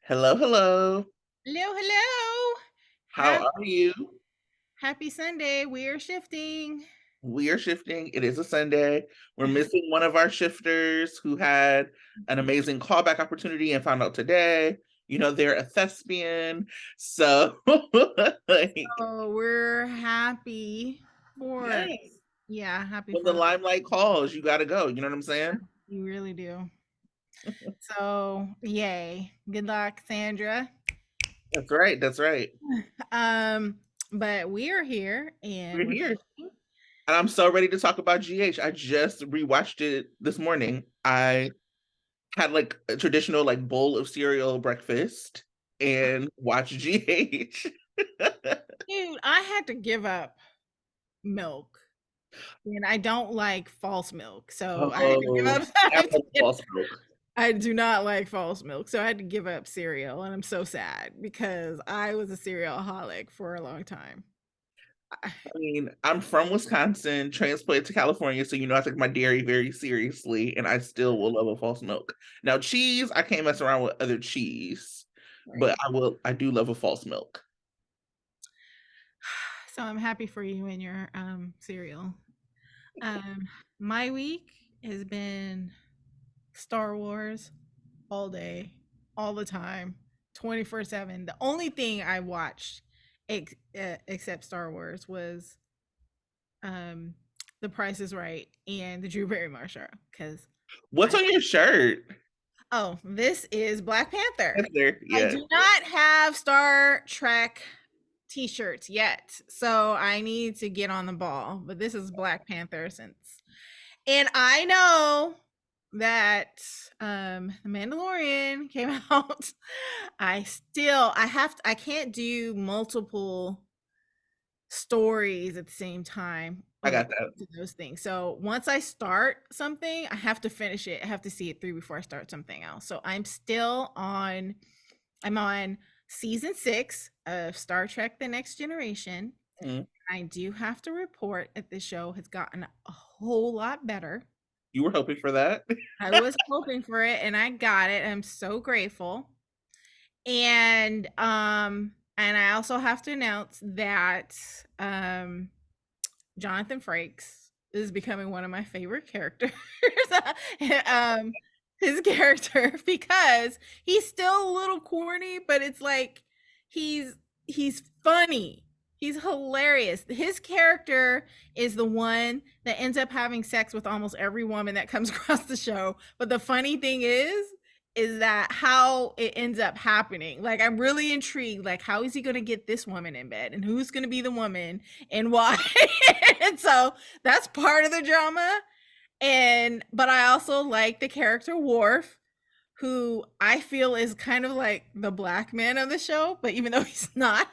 Hello, hello. Hello, hello. How Hap- are you? Happy Sunday. We are shifting. We are shifting. It is a Sunday. We're missing one of our shifters who had an amazing callback opportunity and found out today. They're a thespian. So, like, So we're happy for, yes, yeah, happy when the for her. limelight calls, you got to go. You know what I'm saying? You really do. So, yay. Good luck, Sandra. That's right. That's right. Um, but we are here and We're we're here. shifting. And I'm so ready to talk about GH. I just rewatched it this morning. I had like a traditional like bowl of cereal breakfast and watched GH. Dude, I had to give up milk. And I don't like false milk. So I had to give Oh, up. I love false milk. I do not like false milk, so I had to give up cereal, and I'm so sad because I was a cerealaholic for a long time. I I mean, I'm from Wisconsin, transplanted to California, so I take my dairy very seriously, and I still will love a false milk. Now, cheese, I can't mess around with other cheese, but right. I do love a false milk. So I'm happy for you and your cereal. Um my week has been Star Wars all day, all the time, 24/7. The only thing I watched except Star Wars was um The Price is Right and the Drew Barrymore show cuz What's on your shirt? Oh, this is Black Panther. Yes, there. I Yeah. do not have Star Trek t-shirts yet, so I need to get on the ball. But this is Black Panther since, and I know that The Mandalorian came out. I can't do multiple stories at the same time I when it got that. comes to those things. So once I start something, I have to finish it. I have to see it through before I start something else. So I'm on season 6 of Star Trek The Next Generation. Mm. I do have to report that the show has gotten a whole lot better. You were hoping for that. I was hoping for it and I got it. I'm so grateful. And I also have to announce that Jonathan Frakes is becoming one of my favorite characters. um, his character because he's still a little corny, but it's like he's he's funny. He's hilarious. His character is the one that ends up having sex with almost every woman that comes across the show. But the funny thing is that how it ends up happening. Like I'm really intrigued. Like how is he going to get this woman in bed, and who's going to be the woman, and why? And so that's part of the drama. And but I also like the character Worf, who I feel is kind of like the black man of the show, but even though he's not,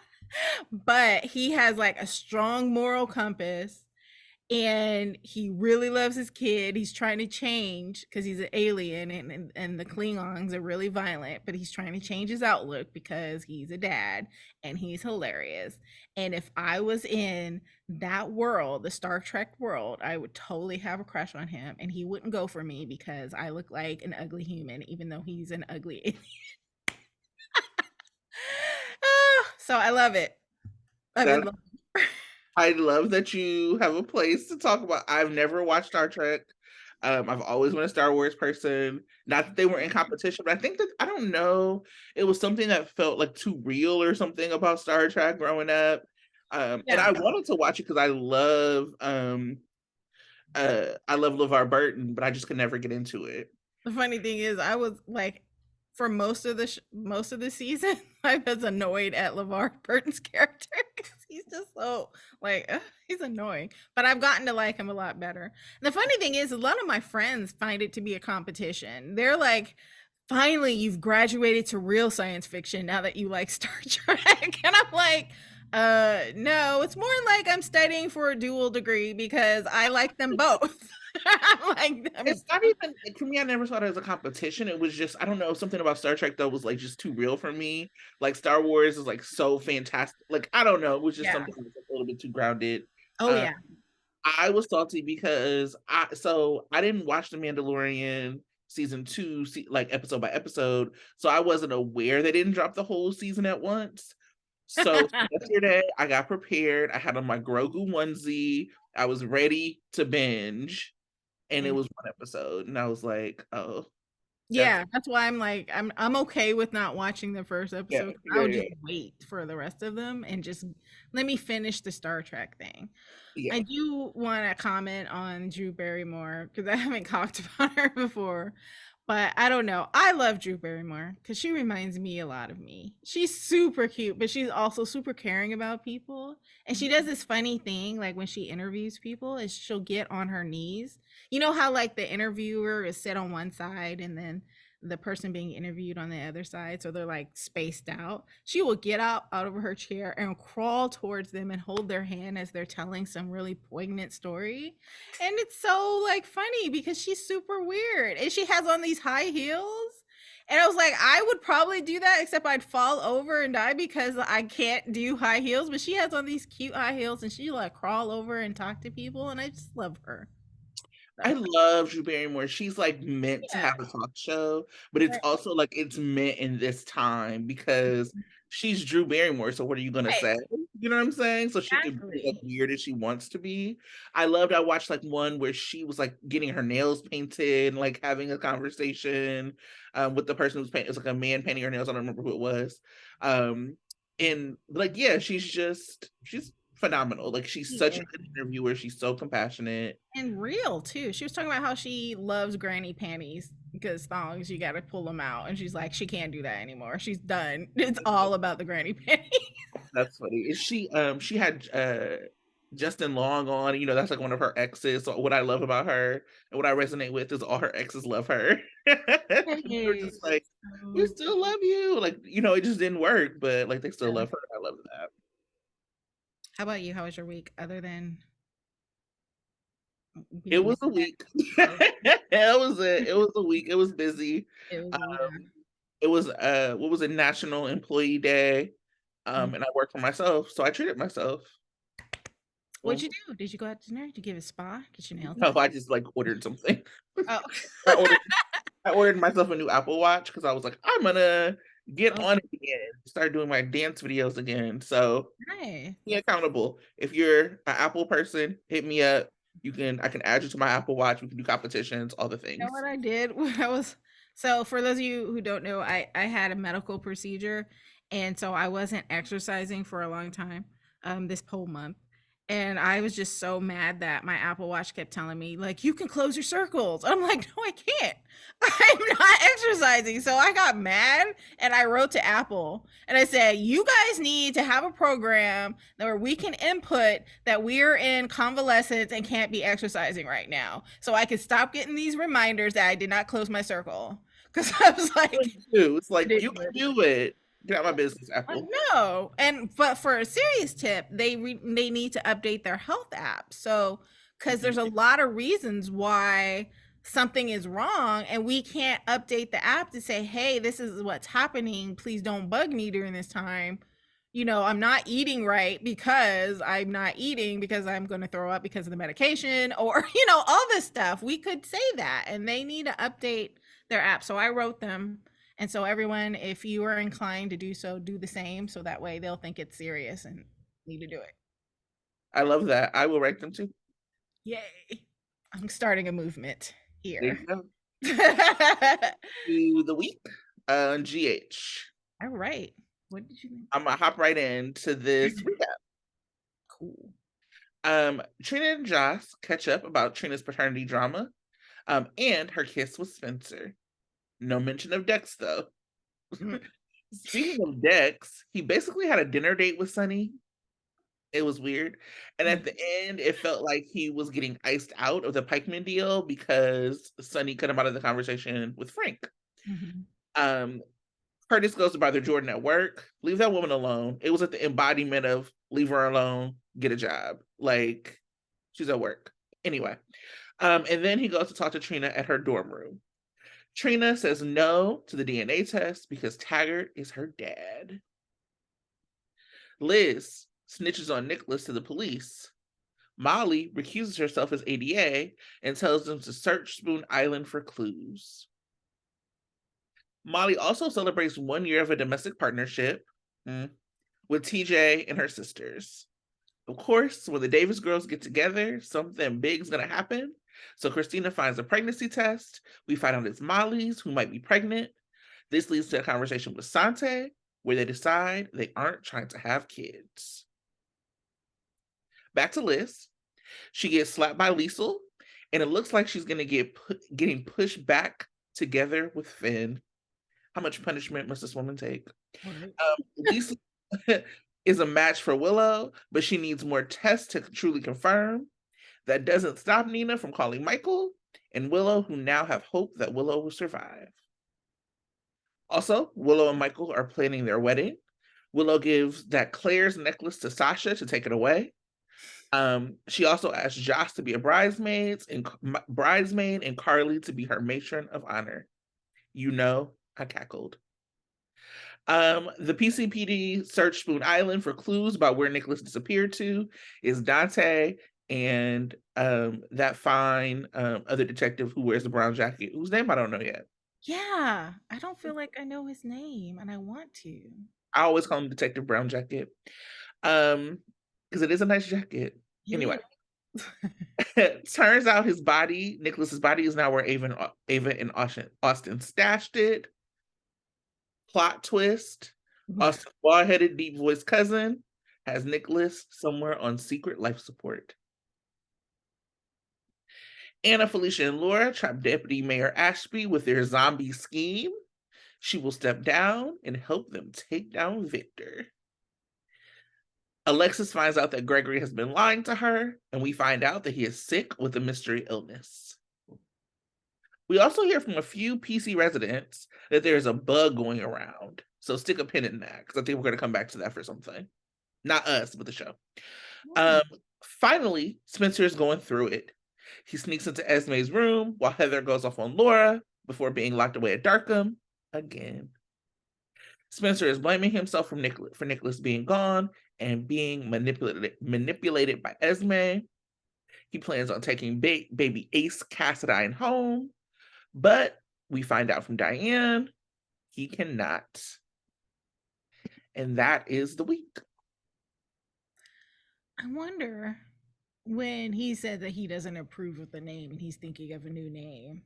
but he has like a strong moral compass and he really loves his kid. He's trying to change because he's an alien, and the Klingons are really violent, but he's trying to change his outlook because he's a dad and he's hilarious. And if I was in that world, the Star Trek world, I would totally have a crush on him, and he wouldn't go for me because I look like an ugly human, even though he's an ugly alien. So I love it. I've That been loving I love that you have a place to talk about. I've never watched Star Trek. I've always been a Star Wars person. Not that they were in competition, but I think that I don't know. It was something that felt like too real or something about Star Trek growing up. And Yeah. I wanted to watch it because I love LeVar Burton, but I just could never get into it. The funny thing is, I was like, for most of the season, I was annoyed at LeVar Burton's character because he's just so like he's annoying. But I've gotten to like him a lot better. And the funny thing is, a lot of my friends find it to be a competition. They're like, "Finally, you've graduated to real science fiction now that you like Star Trek," and I'm like. No, it's more like I'm studying for a dual degree because I like them both. I'm like, It's not even like, for me. I never saw it as a competition. It was just I don't know something about Star Trek that was like just too real for me. Like Star Wars is like so fantastic. Like I don't know. It was just yeah. something that was like, a little bit too grounded. Oh Um, yeah. I was salty because I didn't watch The Mandalorian season 2, like, episode by episode, so I wasn't aware they didn't drop the whole season at once. So yesterday, I got prepared, I had on my Grogu onesie, I was ready to binge, and it And was 1 episode, and I was like, "Oh, that's" yeah, that's why I'm like, I'm okay with not watching the first yeah, episode 'cause yeah, I'll yeah, just wait for the rest of them and just let me finish the Star Trek thing. yeah. I do wanna comment on Drew Barrymore because I haven't talked about her before, but I don't know. I love Drew Barrymore because she reminds me a lot of me. She's super cute, but she's also super caring about people, and she does this funny thing, like, when she interviews people is she'll get on her knees. You know how, like, the interviewer is sit on one side and then the person being interviewed on the other side, so they're, like, spaced out? She will get out of her chair and crawl towards them and hold their hand as they're telling some really poignant story, and it's so, like, funny because she's super weird, and she has on these high heels, and I was like, I would probably do that, except I'd fall over and die because I can't do high heels, but she has on these cute high heels, and she, like, crawl over and talk to people, and I just love her. I So, love Drew Barrymore. She's, like, meant to yeah, have a talk show, but it's right, also, like, it's meant in this time because she's Drew Barrymore, so what are you gonna right, say? You know what I'm saying? So she could be as exactly. weird as she wants to be. I watched, like, one where she was, like, getting her nails painted and, like, having a conversation, with the person who's painting. It was, like, a man painting her nails, I don't remember who it was. Um, and, like, yeah, she's phenomenal. Like, she's such a Yeah. good interviewer, she's so compassionate. And real too. She was talking about how she loves granny panties because thongs, you got to pull them out. And she's like, she can't do that anymore. She's done. It's all about the granny panties. That's funny. Is she had, Justin Long on, that's, like, one of her exes, so what I love about her and what I resonate with is all her exes love her. They were Hey, just like, that's "We so still love you," like, it just didn't work, but, like, they still yeah. love her, I love that. How about you? How was your week other than It being was a mad? week. It was a week, it was busy. It was, yeah. Um, it was, what was it, National Employee Day, Mm. and I work for myself, so I treated myself. What'd Well, you do? Did you go out to dinner? Did you give a spa? Get your nails no, done? I just, like, ordered something. Oh, I ordered I ordered myself a new Apple Watch because I was like, "I'm gonna get oh, on it again, start doing my dance videos again." So, nice. be accountable. If you're an Apple person, hit me up. I can add you to my Apple Watch, we can do competitions, all the You know things. what I did when I was so for those of you who don't know, I had a medical procedure, and so I wasn't exercising for a long time, this whole month, and I was just so mad that my Apple Watch kept telling me, like, "You can close your circles." I'm like, "No, I can't. I'm not exercising." So I got mad and I wrote to Apple and I said, "You guys need to have a program where we can input that we're in convalescence and can't be exercising right now, so I could stop getting these reminders that I did not close my circle." Because I was like, It's like, "You ridiculous. can do it." Get out my business, Like, Apple. no, and but for a serious tip, they need to update their health app. So, because there's a Mhm. lot of reasons why something is wrong, and we can't update the app to say, "Hey, this is what's happening. Please don't bug me during this time." I'm not eating right because I'm not eating because I'm going to throw up because of the medication, or all this stuff. We could say that, and they need to update their app. So I wrote them, and so everyone, if you are inclined to do so, do the same. So that way they'll think it's serious and need to do it. I love that. I will write them too. Yay. I'm starting a movement There here. you go. All To the week, GH. right. What did you think? Imma hop right into this recap. Cool. Trina and Joss catch up about Trina's paternity drama, and her kiss with Spencer. No mention of Dex, though. Mm. Speaking of Dex, he basically had a dinner date with Sonny. It was weird. And Mm. at the end, it felt like he was getting iced out of the Pikeman deal because Sonny cut him out of the conversation with Frank. Mhm. Um, Curtis goes to bother Jordan at work. Leave that woman alone. It was like the embodiment of leave her alone, get a job. Like, she's at work. Anyway, and then he goes to talk to Trina at her dorm room. Trina says no to the DNA test because Taggart is her dad. Liz snitches on Nicholas to the police. Molly recuses herself as ADA and tells them to search Spoon Island for clues. Molly also celebrates 1 year of a domestic partnership mm, with TJ and her sisters. Of course, when the Davis girls get together, something big's gonna happen. So Christina finds a pregnancy test. We find out it's Molly's, who might be pregnant. This leads to a conversation with Sante, where they decide they aren't trying to have kids. Back to Liz. She gets slapped by Liesel, and it looks like she's gonna getting pushed back together with Finn. How much punishment must this woman take? Right. Lisa is a match for Willow, but she needs more tests to truly confirm. That doesn't stop Nina from calling Michael and Willow, who now have hope that Willow will survive. Also, Willow and Michael are planning their wedding. Willow gives that Claire's necklace to Sasha to take it away. She also asked Josh to be a bridesmaid and Carly to be her matron of honor. You know, I cackled. The PCPD search Spoon Island for clues about where Nicholas disappeared to. Is Dante and that fine other detective who wears the brown jacket, whose name I don't know yet. Yeah, I don't feel like I know his name, and I want to. I always call him Detective Brown Jacket. Because it is a nice jacket. Anyway, It is. turns out Nicholas's body is now where Ava and Austin stashed it. Plot twist. Austin's bald-headed, deep-voiced cousin has Nicholas somewhere on secret life support. Anna, Felicia, and Laura trap Deputy Mayor Ashby with their zombie scheme. She will step down and help them take down Victor. Alexis finds out that Gregory has been lying to her, and we find out that he is sick with a mystery illness. We also hear from a few PC residents that there's a bug going around. So stick a pin in that, because I think we're going to come back to that for something. Not us, but the show. Finally, Spencer is going through it. He sneaks into Esme's room while Heather goes off on Laura before being locked away at Darkham again. Spencer is blaming himself for Nicholas being gone and being manipulated by Esme. He plans on taking baby Ace Cassadine home, but we find out from Diane he cannot. And that is the week. I wonder when he said that he doesn't approve of the name and he's thinking of a new name.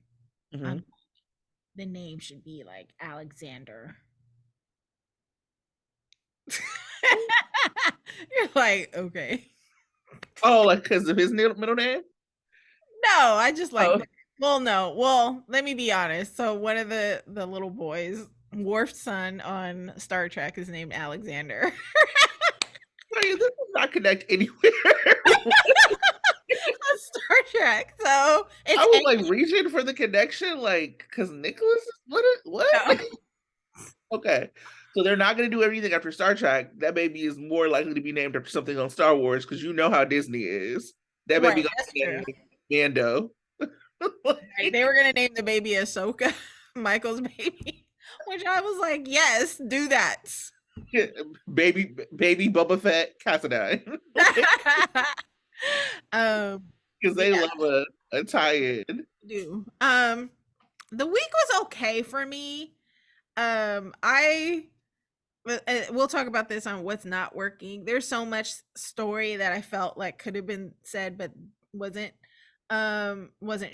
The name should be like Alexander. You're like, okay. Oh, like because of his middle name? No, I just like. Oh. Well, no. Well, let me be honest. So one of the little boys, Worf's son on Star Trek, is named Alexander. This does not connect anywhere. Star Trek. So it's I was like reaching for the connection, like because Nicholas is what? No. Okay. So they're not going to do everything after Star Trek. That baby is more likely to be named after something on Star Wars because you know how Disney is. That baby got named Mando. Right. They were going to name the baby Ahsoka, Michael's baby, which I was like, yes, do that. baby Boba Fett Cassadine. Because they love a tie-in. Do. The week was okay for me. We'll talk about this on what's not working. There's so much story that I felt like could have been said but wasn't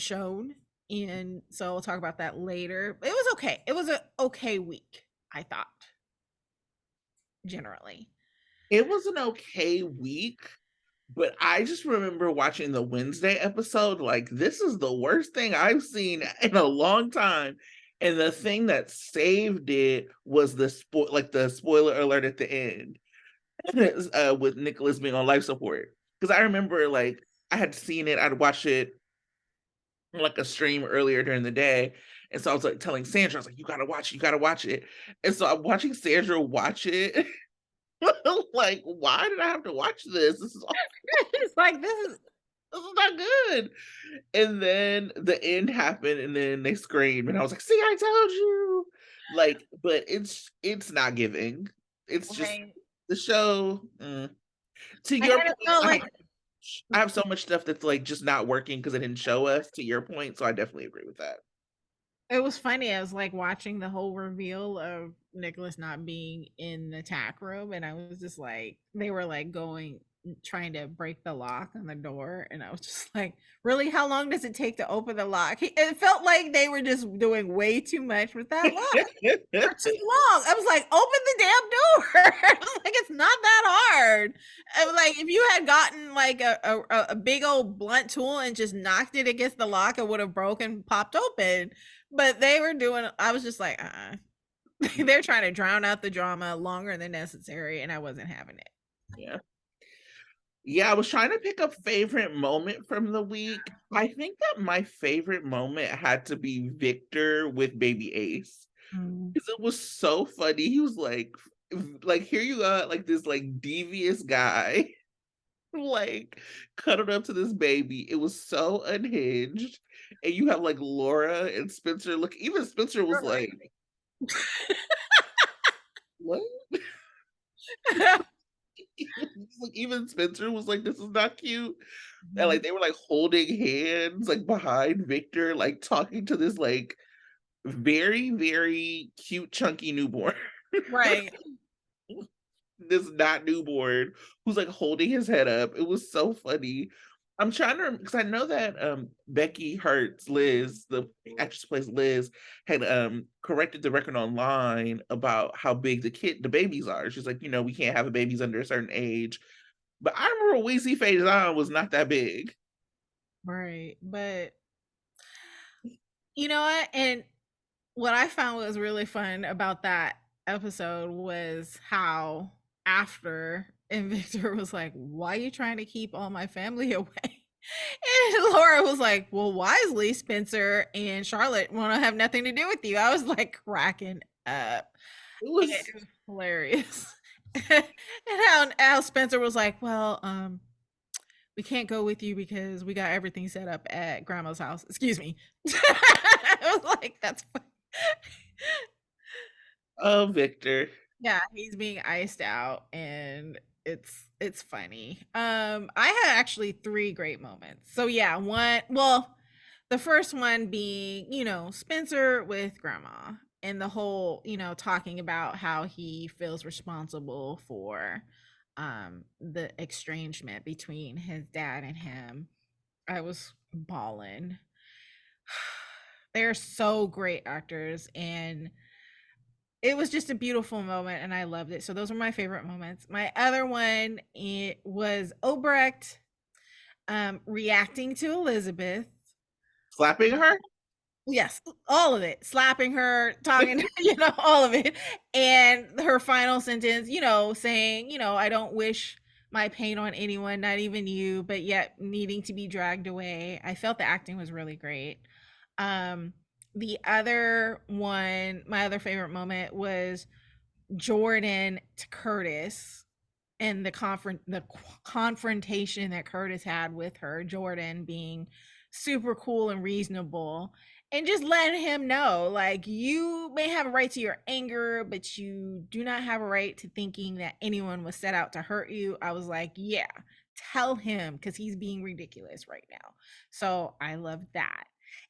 shown, and so we'll talk about that later. It was okay. It was an okay week, I thought. Generally, it was an okay week, but I just remember watching the Wednesday episode like, this is the worst thing I've seen in a long time. And the thing that saved it was the spoiler alert at the end with Nicholas being on life support. Because I remember like I had seen it, I'd watched it on like a stream earlier during the day. And so I was like telling Sandra, I was like, you gotta watch it. And so I'm watching Sandra watch it. Like, why did I have to watch this? This is awful. It's like this is not good. And then the end happened, and then they screamed, and I was like, "See, I told you!" Like, but it's not giving. It's just the show. To your point, I have so much stuff that's like just not working because it didn't show us. To your point, so I definitely agree with that. It was funny. I was like watching the whole reveal of Nicholas not being in the tack room, and I was just like, they were like going, trying to break the lock on the door, and I was just like, really, how long does it take to open the lock? It felt like they were just doing way too much with that lock. For too long. I was like, open the damn door. I was like, it's not that hard. I was like, if you had gotten like a big old blunt tool and just knocked it against the lock, it would have broken, popped open. But they were doing, I was just like, they're trying to drown out the drama longer than necessary, and I wasn't having it. Yeah. Yeah, I was trying to pick a favorite moment from the week. I think that my favorite moment had to be Victor with Baby Ace. Mm. Because it was so funny. He was like here you got like this like devious guy like cuddled up to this baby. It was so unhinged. And you have like Laura and Spencer. Look, even Spencer was like, what? Like, even Spencer was like, this is not cute. And like Mhm. they were like holding hands like behind Victor, like talking to this like very, very cute, chunky newborn. Right. This not newborn who's like holding his head up. It was so funny. I'm trying to because I know that Becky Hertz, Liz, the actress who plays Liz, had corrected the record online about how big the babies are. She's like, we can't have babies under a certain age. But I remember Weezy Faison was not that big. Right. But you know what? And what I found was really fun about that episode was how after and Victor was like, "Why are you trying to keep all my family away?" And Laura was like, "Well, wisely, Spencer and Charlotte want to have nothing to do with you." I was like cracking up. It It was was hilarious. And how Spencer was like, "Well, we can't go with you because we got everything set up at grandma's house." Excuse me. I was like, that's fine. oh Victor. Yeah, he's being iced out and it's funny. I had actually three great moments. So yeah, the first one being, Spencer with grandma and the whole, talking about how he feels responsible for the estrangement between his dad and him. I was bawling. They're so great actors, and it was just a beautiful moment and I loved it. So those were my favorite moments. My other one, it was Obrecht reacting to Elizabeth. Slapping her? Yes, all of it. Slapping her, talking, all of it. And her final sentence, saying, I don't wish my pain on anyone, not even you, but yet needing to be dragged away. I felt the acting was really great. Um, the other one, my other favorite moment was Jordan to Curtis and the confrontation that Curtis had with her, Jordan being super cool and reasonable, and just letting him know, like, you may have a right to your anger, but you do not have a right to thinking that anyone was set out to hurt you. I was like, yeah, tell him, because he's being ridiculous right now. So I love that.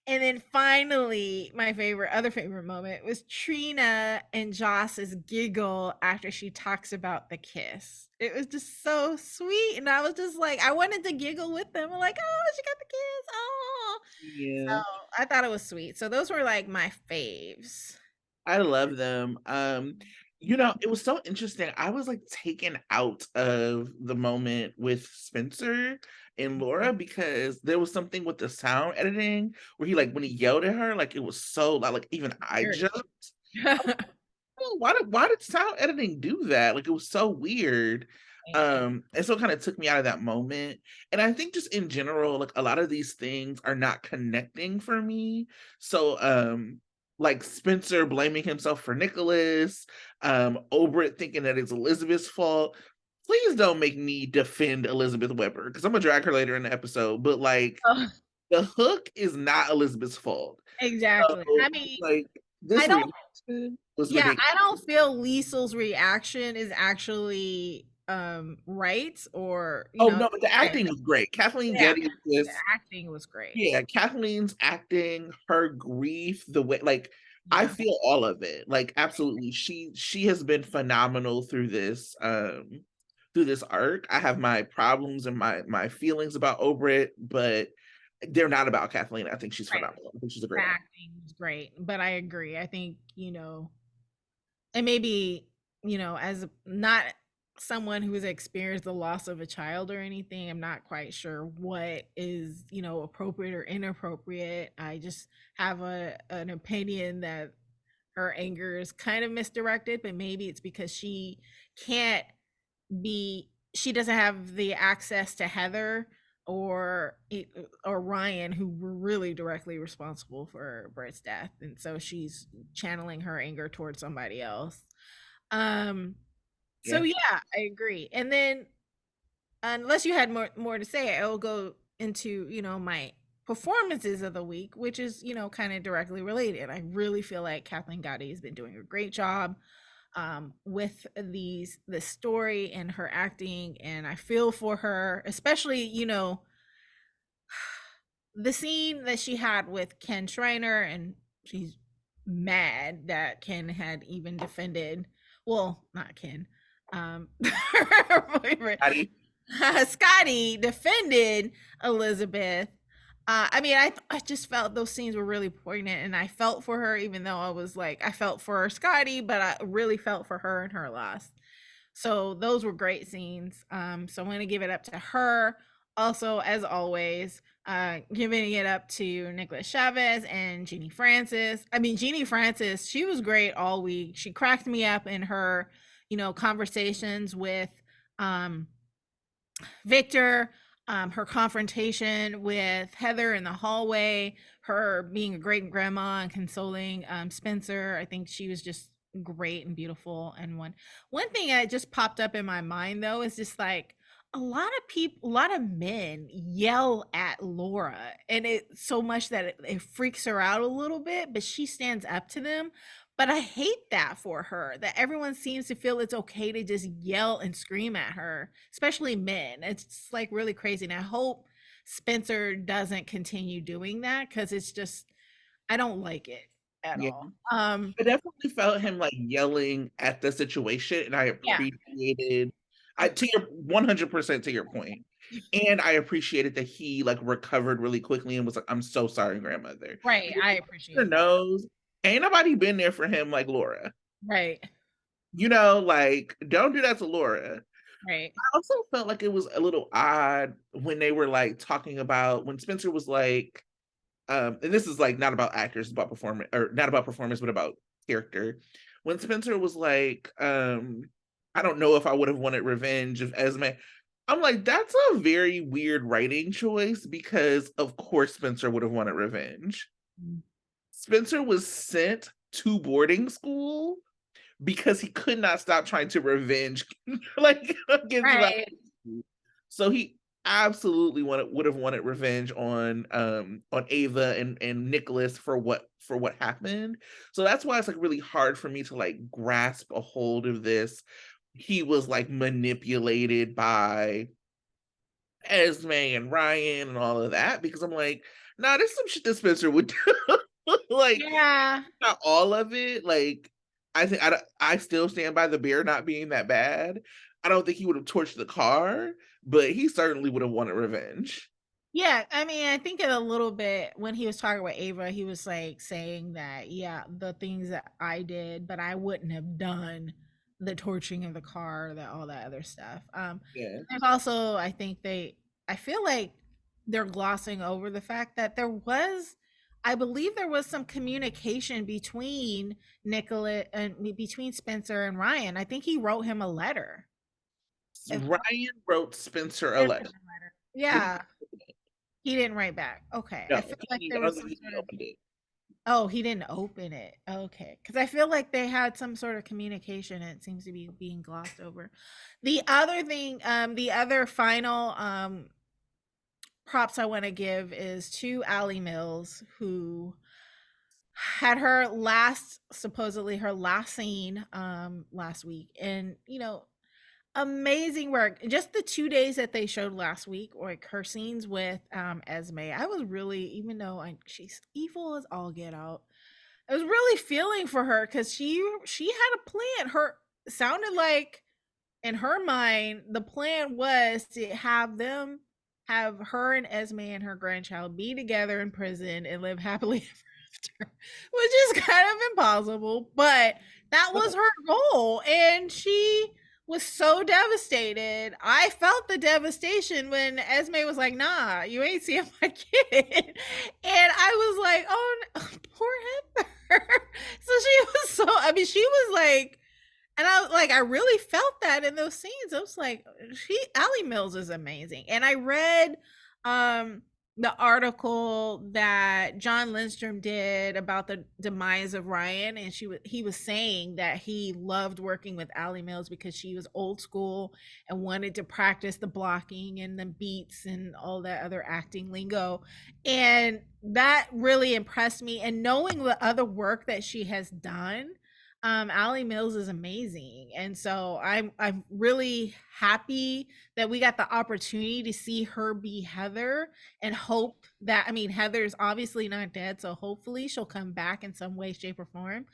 And then finally, my other favorite moment was Trina and Joss's giggle after she talks about the kiss. It was just so sweet. And I was just like, I wanted to giggle with them. I'm like, oh, she got the kiss. Oh. Yeah. So I thought it was sweet. So those were like my faves. I love them. It was so interesting. I was like taken out of the moment with Spencer and Laura because there was something with the sound editing where he like when he yelled at her, like it was so loud, like even I Very. jumped. Oh, why did sound editing do that? Like it was so weird. And so it kind of took me out of that moment. And I think just in general, like a lot of these things are not connecting for me. So like Spencer blaming himself for Nicholas, Obrit thinking that it's Elizabeth's fault. Please don't make me defend Elizabeth Weber because I'm gonna drag her later in the episode. But like Oh, the hook is not Elizabeth's fault. exactly. So I mean, like this I don't reaction was yeah, ridiculous. I don't feel Liesel's reaction is actually right or, Oh, no, but the right. acting was great. Kathleen Yeah, Getty the is acting was great. yeah, Kathleen's acting, her grief, the way like, I Yeah, feel all of it, like, absolutely. She has been phenomenal through this arc. I have my problems and my feelings about Obrit, but they're not about Kathleen. I think she's right. phenomenal. I think she's a The great actor. acting was great, but I agree. I think, and maybe, as not someone who has experienced the loss of a child or anything, I'm not quite sure what is, appropriate or inappropriate. I just have an opinion that her anger is kind of misdirected, but maybe it's because can't she doesn't have the access to Heather or Ryan, who were really directly responsible for Brett's death, and so she's channeling her anger towards somebody else. Um, so Yeah. yeah, I agree. And then, unless you had more to say, I will go into my performances of the week, which is kind of directly related. I really feel like Kathleen Gotti has been doing a great job with the story and her acting, and I feel for her, especially the scene that she had with Ken Schreiner, and she's mad that Ken had even defended, well, not Ken, her boyfriend, Patty? Scotty defended Elizabeth. I mean, I just felt those scenes were really poignant, and I felt for her, even though I was like, I felt for Scotty, but I really felt for her and her loss. So those were great scenes. So I'm going to give it up to her. Also, as always, giving it up to Nicholas Chavez and Jeannie Francis. I mean, Jeannie Francis, she was great all week. She cracked me up in her, conversations with um, Victor, her confrontation with Heather in the hallway, her being a great grandma and consoling Spencer. I think she was just great and beautiful. And one thing that just popped up in my mind though is just like a lot of people, a lot of men yell at Laura, and it so much that it freaks her out a little bit, but she stands up to them. But I hate that for her, that everyone seems to feel it's okay to just yell and scream at her, especially men. It's just, like, really crazy, and I hope Spencer doesn't continue doing that, because it's just, I don't like it at Yeah. all. I definitely felt him, like, yelling at the situation, and I Yeah. appreciated I to your 100% to your point, and I appreciated that he, like, recovered really quickly and was like, "I'm so sorry, grandmother." Right, I Because appreciate that. knows ain't nobody been there for him like Laura. Right, Like, don't do that to Laura. right. I also felt like it was a little odd when they were, like, talking about when Spencer was like, and this is like not about actors, it's about performance or not about performance, but about character. When Spencer was like, I don't know if I would have wanted revenge of Esme. I'm like, that's a very weird writing choice because of course Spencer would have wanted revenge. Mm. Spencer was sent to boarding school because he could not stop trying to revenge like against Right. so he absolutely would have wanted revenge on Ava and Nicholas for what happened. So that's why it's like really hard for me to like grasp a hold of this. He was like manipulated by Esme and Ryan and all of that because I'm like, nah, this is some shit that Spencer would do. Like Yeah. not all of it. Like I still stand by the beer not being that bad. I don't think he would have torched the car, but he certainly would have wanted revenge. Yeah, I mean, I think it a little bit when he was talking with Ava, he was like saying that, yeah, the things that I did, but I wouldn't have done the torching of the car, that all that other stuff. Yeah. There's also, I feel like they're glossing over the fact that I believe there was some communication between Nicola and between Spencer and Ryan. I think he wrote him a letter. If Ryan wrote Spencer a Spencer letter. a letter. Did he? Yeah, he didn't write back. Okay. I No, feel like I there don't was think some he sort of, opened it. oh, he didn't open it. Okay. Because I feel like they had some sort of communication and it seems to be being glossed over. The other thing, the other final props I want to give is to Allie Mills, who had her supposedly her last scene last week. And amazing work. Just the 2 days that they showed last week, or like her scenes with Esme, I was really, even though she's evil as all get out, I was really feeling for her because she had a plan. Her sounded like, in her mind, the plan was to have her and Esme and her grandchild be together in prison and live happily ever after, which is kind of impossible, but that was her goal. And she was so devastated. I felt the devastation when Esme was like, nah, you ain't seeing my kid. And I was like, oh, no, poor Heather. So she was so, I mean, she was like, and I really felt that in those scenes. I was like, Allie Mills is amazing. And I read the article that John Lindstrom did about the demise of Ryan, and he was saying that he loved working with Allie Mills because she was old school and wanted to practice the blocking and the beats and all that other acting lingo. And that really impressed me. And knowing the other work that she has done, Allie Mills is amazing. And so I'm really happy that we got the opportunity to see her be Heather, and hope that, I mean, Heather's obviously not dead, so hopefully she'll come back in some way, shape, or form.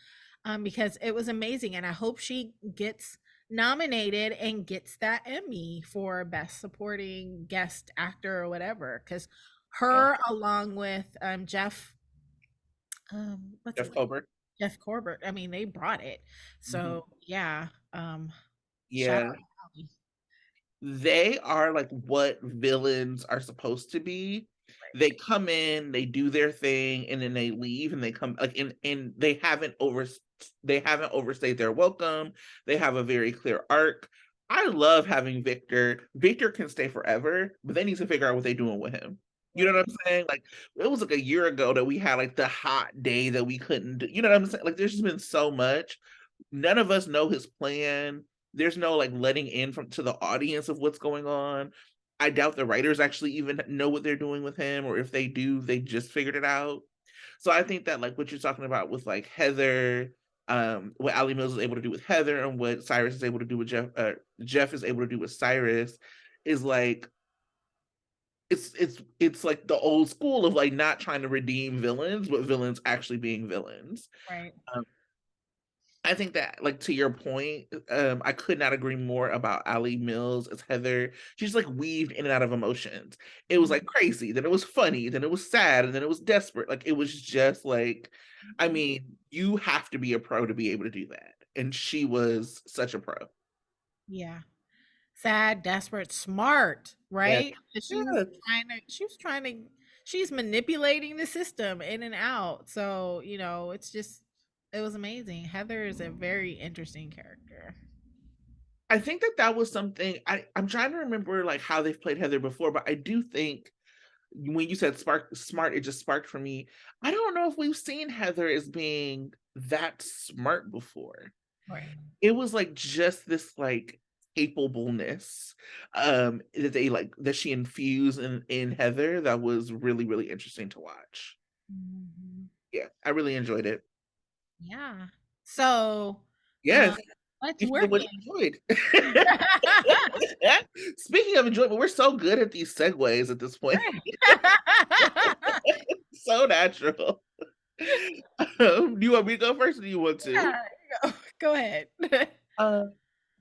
Because it was amazing, and I hope she gets nominated and gets that Emmy for best supporting guest actor or whatever. Because Yeah. her, along with what's his Jeff name? Colbert. Jeff Corbett. I mean, they brought it. Mhm. So yeah, shout Yeah. out to Allie. They are like what villains are supposed to be. They come in, they do their thing, and then they leave, and they come like and they haven't overstayed their welcome. They have a very clear arc. I love having Victor. Victor can stay forever, but they need to figure out what they're doing with him. You know Right. what I'm saying? Like it was like a year ago that we had like the hot day that we couldn't do. You know what I'm saying? Like there's just been so much. None of us know his plan. There's no like letting in from to the audience of what's going on. I doubt the writers actually even know what they're doing with him, or if they do, they just figured it out. So I think that like what you're talking about with like Heather, what Ali Mills is able to do with Heather, and what Cyrus is able to do with Jeff is able to do with Cyrus, is like it's like the old school of like not trying to redeem villains, but villains actually being villains. Right. Um, I think that, like to your point, I could not agree more about Ali Mills as Heather. She's like weaved in and out of emotions. It was Mhm. like crazy, then it was funny, then it was sad, and then it was desperate. Like it was just like, I Mhm. mean, you have to be a pro to be able to do that, and she was such a pro. Yeah. Sad, desperate, smart, Yeah, right? 'Cause yeah. she's manipulating the system in and out. So, it was amazing. Heather is a very interesting character. I think that that was something I'm trying to remember like how they've played Heather before, but I do think when you said smart, it just sparked for me. I don't know if we've seen Heather as being that smart before. Right. It was like just this like capableness that they like that she infused in Heather that was really, really interesting to watch. Mhm. Yeah, I really enjoyed it. Yeah. So, um, Yes, what's speaking of which, working? enjoyed. Speaking of enjoyment, we're so good at these segues at this point. So natural. Do you want me to go first, or do you want to? Yeah, go ahead. Uh,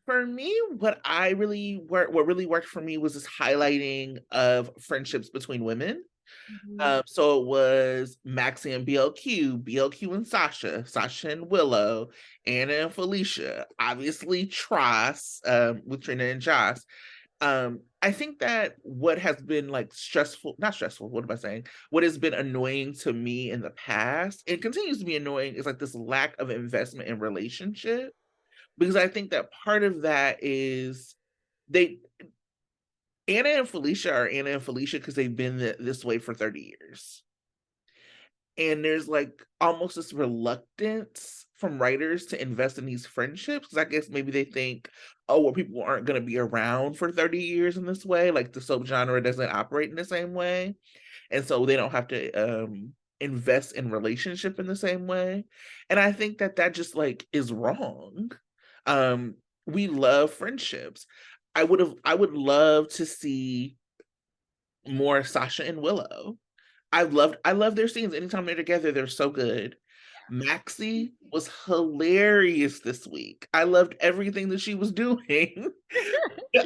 for me, what really worked for me was this highlighting of friendships between women. Mhm. So it was Maxie and BLQ and Sasha, Sasha and Willow, Anna and Felicia, obviously Tross, with Trina and Joss. I think that what has been like stressful, not stressful, what am I saying? What has been annoying to me in the past, and continues to be annoying, is like this lack of investment in relationship. Because I think that part of that is they Anna and Felicia are Anna and Felicia because they've been this way for 30 years. And there's like almost this reluctance from writers to invest in these friendships, because I guess maybe they think, oh, well, people aren't going to be around for 30 years in this way. Like the soap genre doesn't operate in the same way. And so they don't have to invest in relationship in the same way. And I think that that just like is wrong. Um, we love friendships. I would love to see more Sasha and Willow. I love their scenes. Anytime they're together, they're so good. Maxie was hilarious this week. I loved everything that she was doing.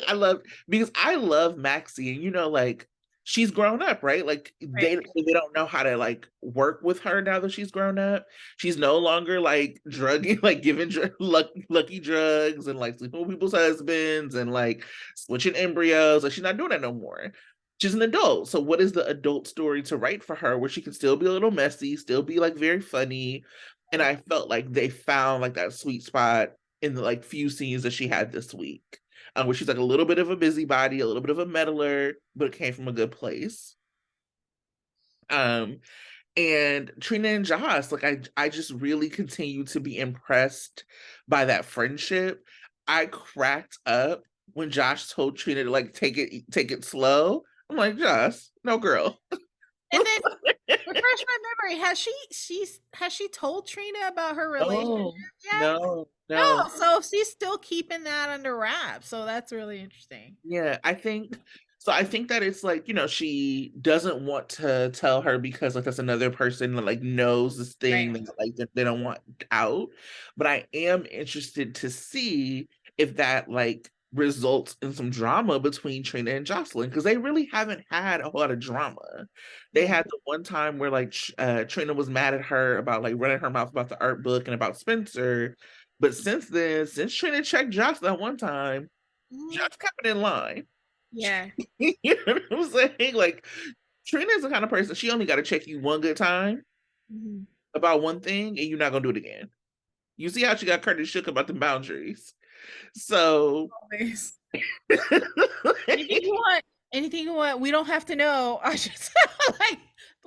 I love because I love Maxie, and like she's grown up, right? Like Right. they don't know how to like work with her now that she's grown up. She's no longer like drugging, like giving lucky drugs and like sleeping with people's husbands and like switching embryos. Like she's not doing that no more. She's an adult. So what is the adult story to write for her where she can still be a little messy, still be like very funny? And I felt like they found like that sweet spot in the like few scenes that she had this week, where she's like a little bit of a busybody, a little bit of a meddler, but it came from a good place. Um, and Trina and Joss, like I just really continue to be impressed by that friendship. I cracked up when Josh told Trina to like take it slow. I'm like, Josh, no girl. And then refresh my memory. Has she told Trina about her relationship Oh, yet? no, no. No, so she's still keeping that under wraps. So that's really interesting. Yeah, I think so. I think that it's like, she doesn't want to tell her because like that's another person that like knows this thing Right. that like that they don't want out. But I am interested to see if that like results in some drama between Trina and Jocelyn because they really haven't had a whole lot of drama. They Yeah. had the one time where like Trina was mad at her about like running her mouth about the art book and about Spencer. But since then, since Trina checked Jocelyn that one time, Mhm. just kept it in line. Yeah. You know what I'm saying? Like Trina's the kind of person she only got to check you one good time Mhm. about one thing, and you're not gonna do it again. You see how she got Curtis shook about the boundaries. So Always. Anything you want, anything you want, we don't have to know. I just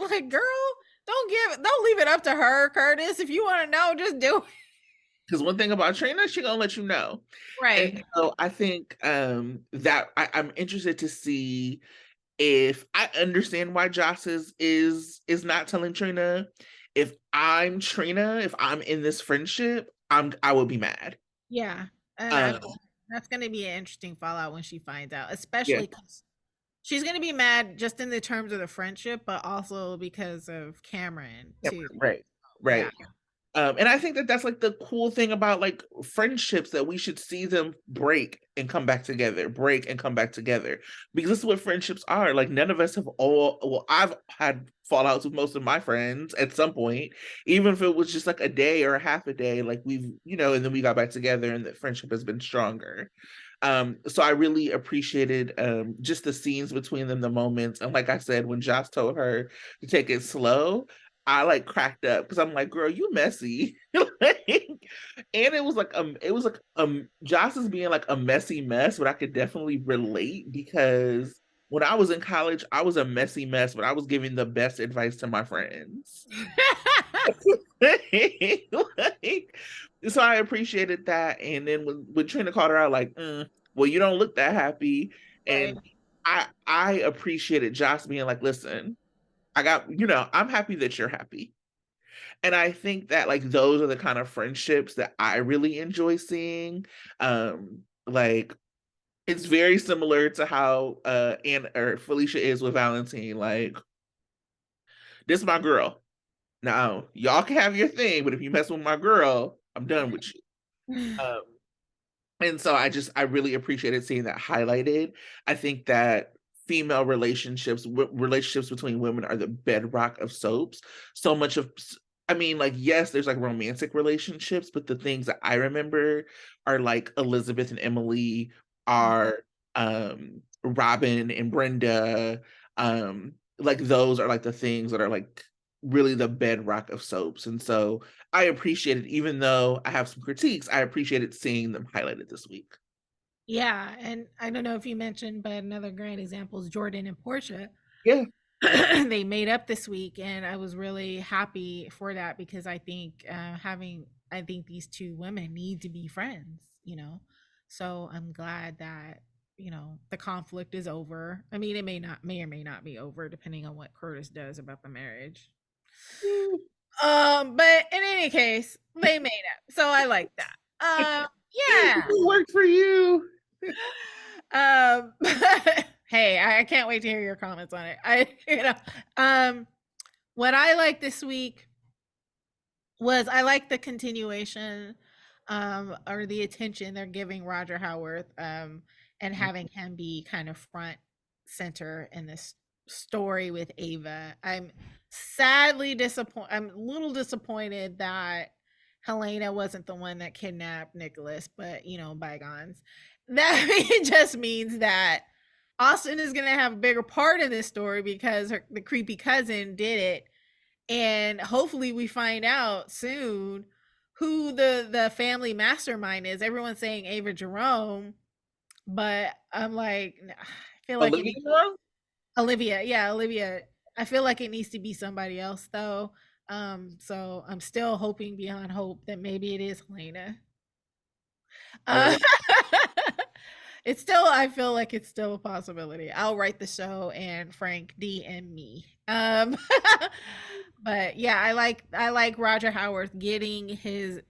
like girl, don't leave it up to her, Curtis. If you want to know, just do it. because one thing about Trina, she gonna let you know. Right. And so I think that I'm interested to see if I understand why Joss is not telling Trina. If I'm Trina, if I'm in this friendship, I would be mad. Yeah. And Um, that's going to be an interesting fallout when she finds out, yeah, especially cuz she's going to be mad just in the terms of the friendship, but also because of Cameron yeah, too. right, Yeah. right. And I think that that's like the cool thing about like friendships that we should see them break and come back together, break and come back together, because this is what friendships are. Like none of us have all. Well, I've had fallouts with most of my friends at some point, even if it was just like a day or a half a day. Like we've, and then we got back together, and the friendship has been stronger. So I really appreciated just the scenes between them, the moments, and like I said, when Josh told her to take it slow, I like cracked up because I'm like, girl, you messy. Like, and it was like Josh is being like a messy mess, but I could definitely relate because when I was in college, I was a messy mess, but I was giving the best advice to my friends. Like, so I appreciated that. And then when Trina called her out, like, well, you don't look that happy. Right. And I appreciated Josh being like, listen, I got, I'm happy that you're happy. And I think that like those are the kind of friendships that I really enjoy seeing. Like it's very similar to how Ann or Felicia is with Valentine. Like, this is my girl. Now, y'all can have your thing, but if you mess with my girl, I'm done with you. Um, and so I really appreciated seeing that highlighted. I think that female relationships between women are the bedrock of soaps. So much of I mean, like, yes, there's like romantic relationships, but the things that I remember are like Elizabeth and Emily, are Robin and Brenda. Like those are like the things that are like really the bedrock of soaps. And so I appreciate it, even though I have some critiques, I appreciated seeing them highlighted this week. Yeah, and I don't know if you mentioned, but another great example is Jordan and Portia. Yeah. They made up this week, and I was really happy for that because I think these two women need to be friends, you know. So I'm glad that the conflict is over. I mean, it may or may not be over depending on what Curtis does about the marriage. But in any case, they made up, so I like that. Yeah. It worked for you. Um, hey, I can't wait to hear your comments on it. Um, what I like this week was I like the continuation, or the attention they're giving Roger Howarth, and having him be kind of front center in this story with Ava. I'm sadly disappointed. I'm a little disappointed that Helena wasn't the one that kidnapped Nicholas, but bygones. That just means that Austin is going to have a bigger part in this story because the creepy cousin did it, and hopefully we find out soon who the family mastermind is. Everyone's saying Ava Jerome, but I'm like, I feel like it Olivia needs Munn? Olivia. Yeah, Olivia. I feel like it needs to be somebody else though. So I'm still hoping beyond hope that maybe it is Helena. I would Uh, it's still, I feel like it's still a possibility. I'll write the show and Frank DM me. But yeah, I like Roger Howarth getting his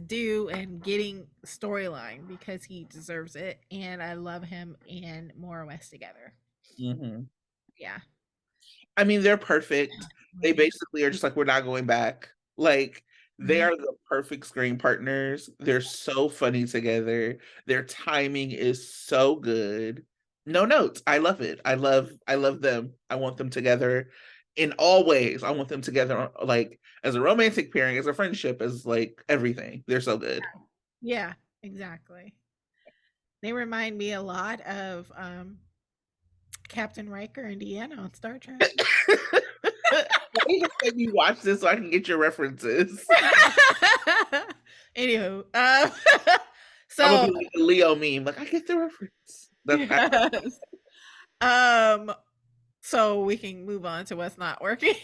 due and getting storyline because he deserves it, and I love him and Maura West together. Mhm. Yeah. I mean, they're perfect. They basically are just like, "We're not going back." Like, they Mhm. are the perfect screen partners. They're so funny together. Their timing is so good. No notes. I love it. I love them. I want them together in all ways. I want them together, like, as a romantic pairing, as a friendship, as, like, everything. They're so good. Yeah, exactly. They remind me a lot of Captain Riker and Deanna on Star Trek. Why do you make me watch this so I can get your references? Anywho, I'm gonna so be like the Leo meme, like, "I get the reference." That's I yes. Um, so we can move on to what's not working.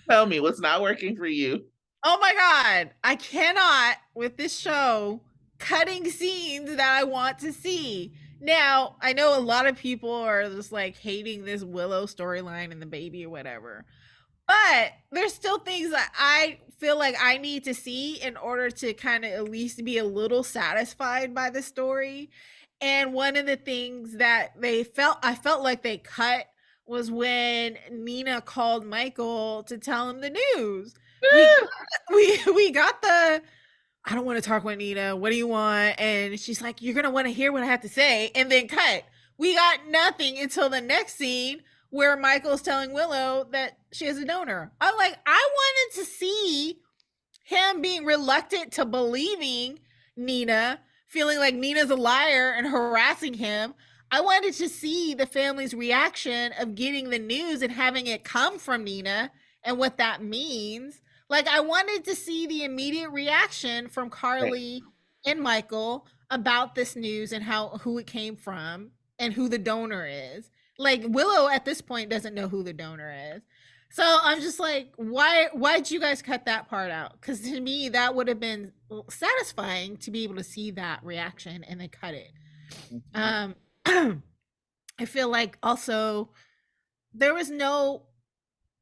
tell me what's not working for you. Oh my god, I cannot with this show cutting scenes that I want to see. Now, I know a lot of people are just like hating this Willow storyline and the baby or whatever. But there's still things that I feel like I need to see in order to kind of at least be a little satisfied by the story. And one of the things that I felt like they cut was when Nina called Michael to tell him the news. We we got the I don't want to talk with Nina. What do you want? And she's like, you're going to want to hear what I have to say. And then cut. We got nothing until the next scene where Michael's telling Willow that she has a donor. I'm like, I wanted to see him being reluctant to believing Nina, feeling like Nina's a liar and harassing him. I wanted to see the family's reaction of getting the news and having it come from Nina and what that means. Like, I wanted to see the immediate reaction from Right. Carly and Michael about this news and who it came from and who the donor is. Like, Willow at this point doesn't know who the donor is. So I'm just like, why'd you guys cut that part out? Because to me, that would have been satisfying to be able to see that reaction and then cut it. Mhm. Um, I feel like also there was no.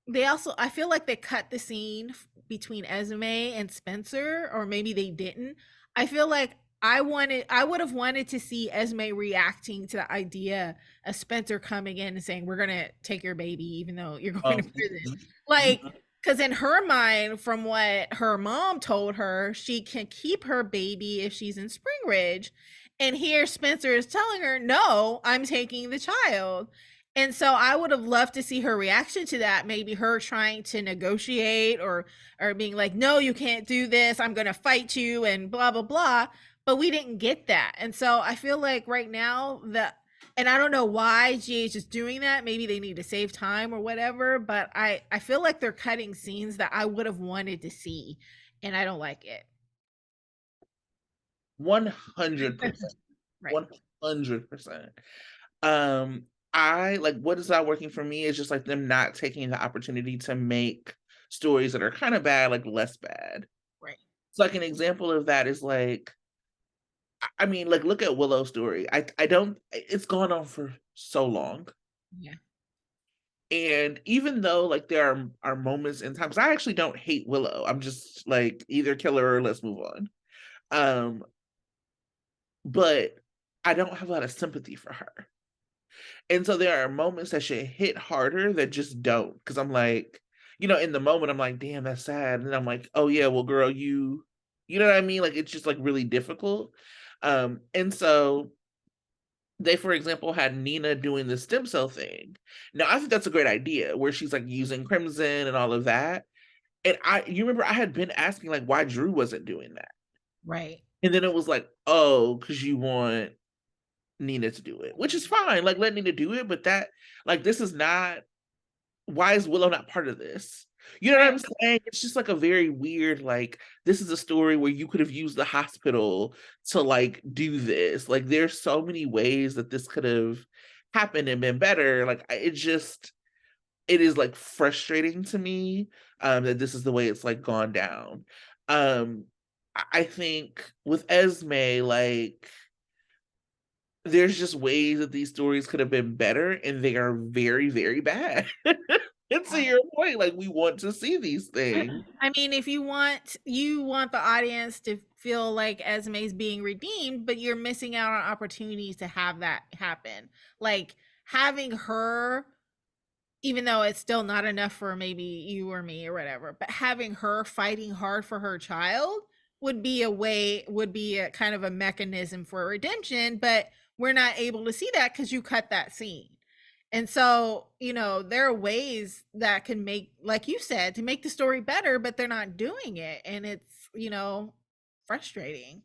They also, I feel like they cut the scene between Esme and Spencer, or maybe they didn't. I feel like I would have wanted to see Esme reacting to the idea of Spencer coming in and saying, "We're gonna take your baby, even though you're going to prison." Mhm. Like, Mhm. because in her mind, from what her mom told her, she can keep her baby if she's in Spring Ridge. And here Spencer is telling her, "No, I'm taking the child." And so I would have loved to see her reaction to that, maybe her trying to negotiate or being like, "No, you can't do this. I'm going to fight you," and blah blah blah. But we didn't get that. And so I feel like right now that, and I don't know why GH is doing that. Maybe they need to save time or whatever, but I feel like they're cutting scenes that I would have wanted to see, and I don't like it. 100%. Right. 100%. Um, I like what is not working for me is just like them not taking the opportunity to make stories that are kind of bad, like less bad. Right. So like an example of that is like, I mean, like look at Willow's story. I don't it's gone on for so long. Yeah. And even though like there are moments in times I actually don't hate Willow. I'm just like either kill her or let's move on. Um, but I don't have a lot of sympathy for her. And so there are moments that should hit harder that just don't. Because I'm like, in the moment, I'm like, damn, that's sad. And I'm like, oh yeah, well, girl, you know what I mean? Like it's just like really difficult. And so they, for example, had Nina doing the stem cell thing. Now, I think that's a great idea where she's like using Crimson and all of that. And you remember I had been asking like why Drew wasn't doing that. Right. And then it was like, oh, because you want Nina to do it, which is fine. Like let Nina do it, but this is not, why is Willow not part of this? You know what Right. I'm saying? It's just like a very weird, like, this is a story where you could have used the hospital to like do this. Like, there's so many ways that this could have happened and been better. Like, it is like frustrating to me that this is the way it's like gone down. Um, I think with Esme, like, there's just ways that these stories could have been better, and they are very, very bad. And to your point, like we want to see these things. I mean, if you want the audience to feel like Esme's being redeemed, but you're missing out on opportunities to have that happen. Like having her, even though it's still not enough for maybe you or me or whatever, but having her fighting hard for her child would be a kind of a mechanism for redemption, but we're not able to see that because you cut that scene. And so, there are ways that can make, like you said, to make the story better, but they're not doing it. And it's, frustrating.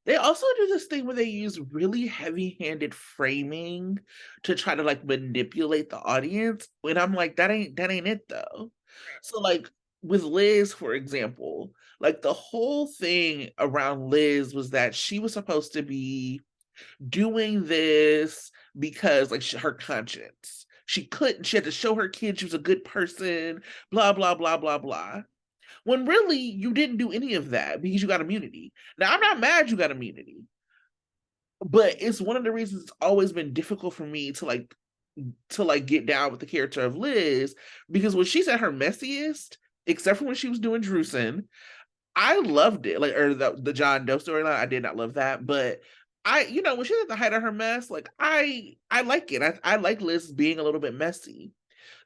They also do this thing where they use really heavy-handed framing to try to like manipulate the audience. And I'm like, that ain't it though. So like with Liz, for example, like the whole thing around Liz was that she was supposed to be doing this because like her conscience. She couldn't, she had to show her kids she was a good person, blah, blah, blah, blah, blah. When really you didn't do any of that because you got immunity. Now I'm not mad you got immunity, but it's one of the reasons it's always been difficult for me to like get down with the character of Liz, because when she's at her messiest, except for when she was doing Drusen, I loved it. Like, or the John Doe storyline, I did not love that, but when she's at the height of her mess, like I like it. I like Liz being a little bit messy.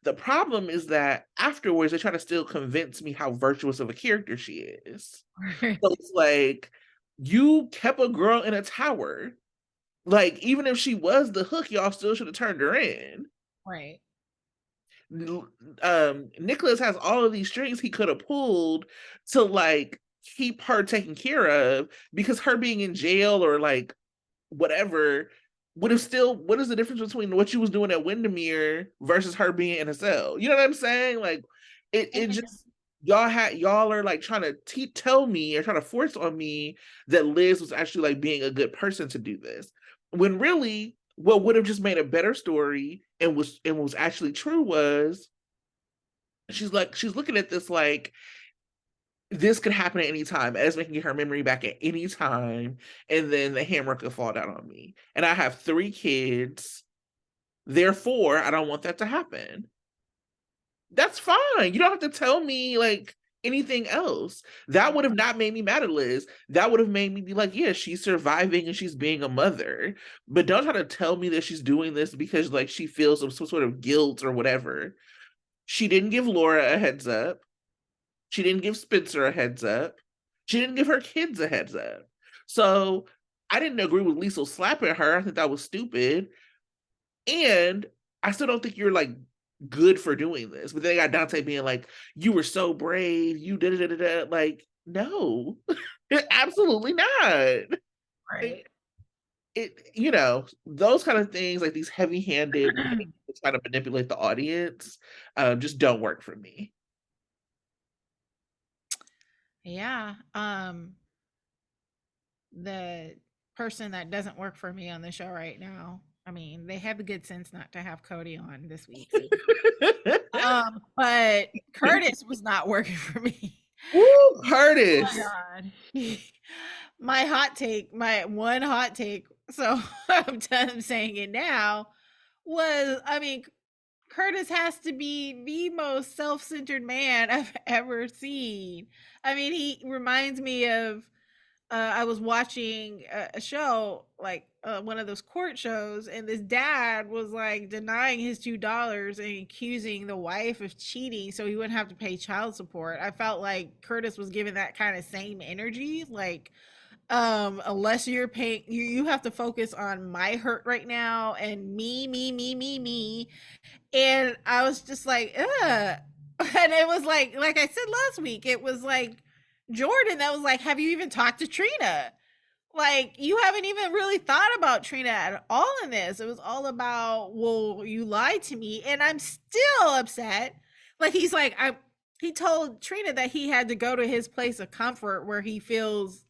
The problem is that afterwards they try to still convince me how virtuous of a character she is. So it's like you kept a girl in a tower. Like, even if she was the hook, y'all still should have turned her in. Right. Nicholas has all of these strings he could have pulled to like keep her taken care of, because her being in jail or like whatever would have still, what is the difference between what she was doing at Windermere versus her being in a cell? You know what I'm saying? Like it just, y'all are like trying to tell me or trying to force on me that Liz was actually like being a good person to do this, when really what would have just made a better story and was actually true was she's looking at this like this could happen at any time. Esme can get her memory back at any time, and then the hammer could fall down on me. And I have 3 kids. Therefore, I don't want that to happen. That's fine. You don't have to tell me like anything else. That would have not made me mad at Liz. That would have made me be like, yeah, she's surviving and she's being a mother. But don't try to tell me that she's doing this because like she feels some sort of guilt or whatever. She didn't give Laura a heads up. She didn't give Spencer a heads up. She didn't give her kids a heads up. So I didn't agree with Liesel slapping her. I think that was stupid. And I still don't think you're like good for doing this. But then they got Dante being like, you were so brave. You did it. Like, no, absolutely not. Right. Like, those kind of things, like these heavy-handed ways to try to manipulate the audience, just don't work for me. Yeah. The person that doesn't work for me on the show right now. I mean, they had the good sense not to have Cody on this week. So. But Curtis was not working for me. Woo, Oh my Curtis. god. My hot take, my one hot take, so I'm saying it now, was, I mean, Curtis has to be the most self-centered man I've ever seen. I mean, he reminds me of I was watching a show, like one of those court shows, and this dad was like denying his $2 and accusing the wife of cheating so he wouldn't have to pay child support. I felt like Curtis was giving that kind of same energy, like, unless you're paying, you have to focus on my hurt right now and me. And I was just like, ugh. And it was like I said last week, it was like Jordan that was like, have you even talked to Trina? Like, you haven't even really thought about Trina at all in this. It was all about, well, you lied to me, and I'm still upset. Like, he's like, he told Trina that he had to go to his place of comfort where he feels,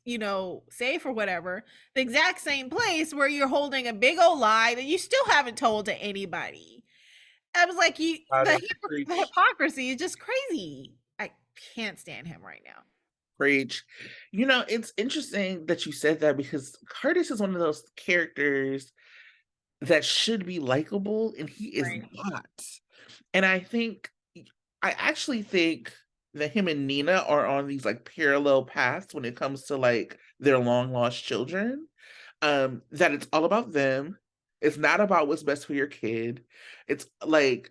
safe or whatever. The exact same place where you're holding a big old lie that you still haven't told to anybody. I was like, Father, the preach, hypocrisy is just crazy. I can't stand him right now. preach. It's interesting that you said that because Curtis is one of those characters that should be likable, and he is Right. not. And I actually think that him and Nina are on these like parallel paths when it comes to like their long lost children. That it's all about them. It's not about what's best for your kid. It's like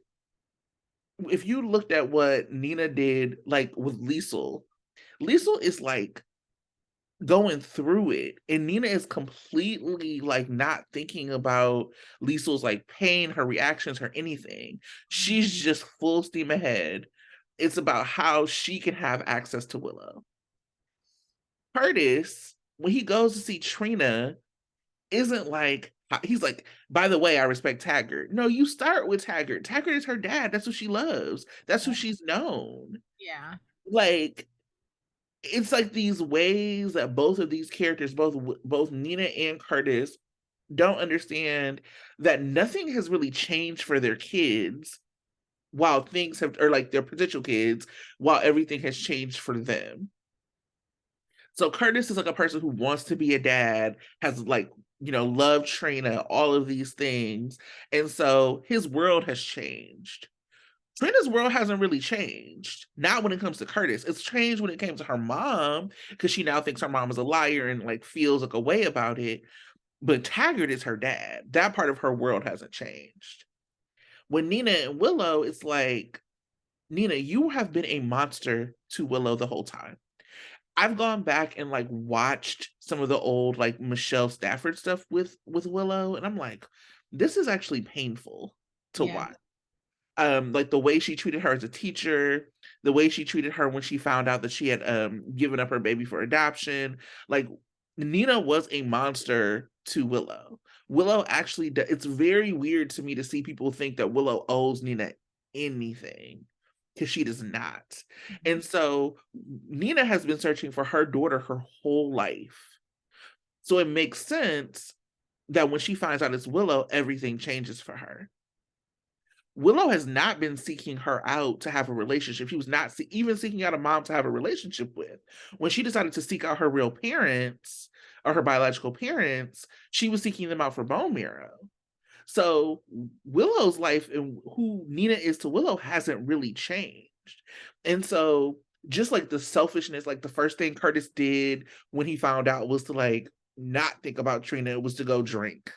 if you looked at what Nina did, like with Liesel, Liesel is like going through it, and Nina is completely like not thinking about Liesel's like pain, her reactions, her anything. She's just full steam ahead. It's about how she can have access to Willow. Curtis, when he goes to see Trina, isn't like he's like, by the way, I respect Taggart. No, you start with Taggart. Taggart is her dad. That's who she loves. That's who she's known. Yeah. Like it's like these ways that both of these characters, both Nina and Curtis, don't understand that nothing has really changed for their kids while things have, or like their potential kids, while everything has changed for them. So Curtis is like a person who wants to be a dad, has like, loved Trina, all of these things. And so his world has changed. Trina's world hasn't really changed. Not when it comes to Curtis. It's changed when it came to her mom, because she now thinks her mom is a liar and like feels like a way about it. But Taggart is her dad. That part of her world hasn't changed. When Nina and Willow, it's like, Nina, you have been a monster to Willow the whole time. I've gone back and like watched some of the old like Michelle Stafford stuff with Willow, and I'm like, this is actually painful to Yeah. watch. Like the way she treated her as a teacher, the way she treated her when she found out that she had given up her baby for adoption. Like Nina was a monster to Willow. Willow actually it's very weird to me to see people think that Willow owes Nina anything, because she does not. Mhm. And so Nina has been searching for her daughter her whole life. So it makes sense that when she finds out it's Willow, everything changes for her. Willow has not been seeking her out to have a relationship. She was not even seeking out a mom to have a relationship with. When she decided to seek out her real parents or her biological parents, she was seeking them out for bone marrow. So Willow's life and who Nina is to Willow hasn't really changed. And so just like the selfishness, like the first thing Curtis did when he found out was to like not think about Trina, it was to go drink.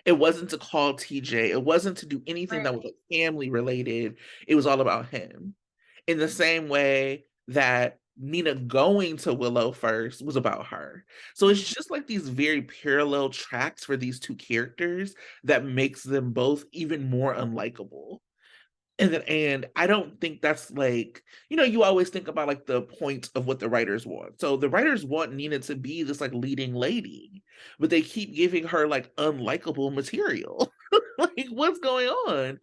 It wasn't to call TJ. It wasn't to do anything Right. that was like family related. It was all about him. In the same way that Nina going to Willow first was about her. So it's just like these very parallel tracks for these two characters that makes them both even more unlikable. And I don't think that's like, you always think about like the point of what the writers want. So the writers want Nina to be this like leading lady, but they keep giving her like unlikable material. Like what's going on?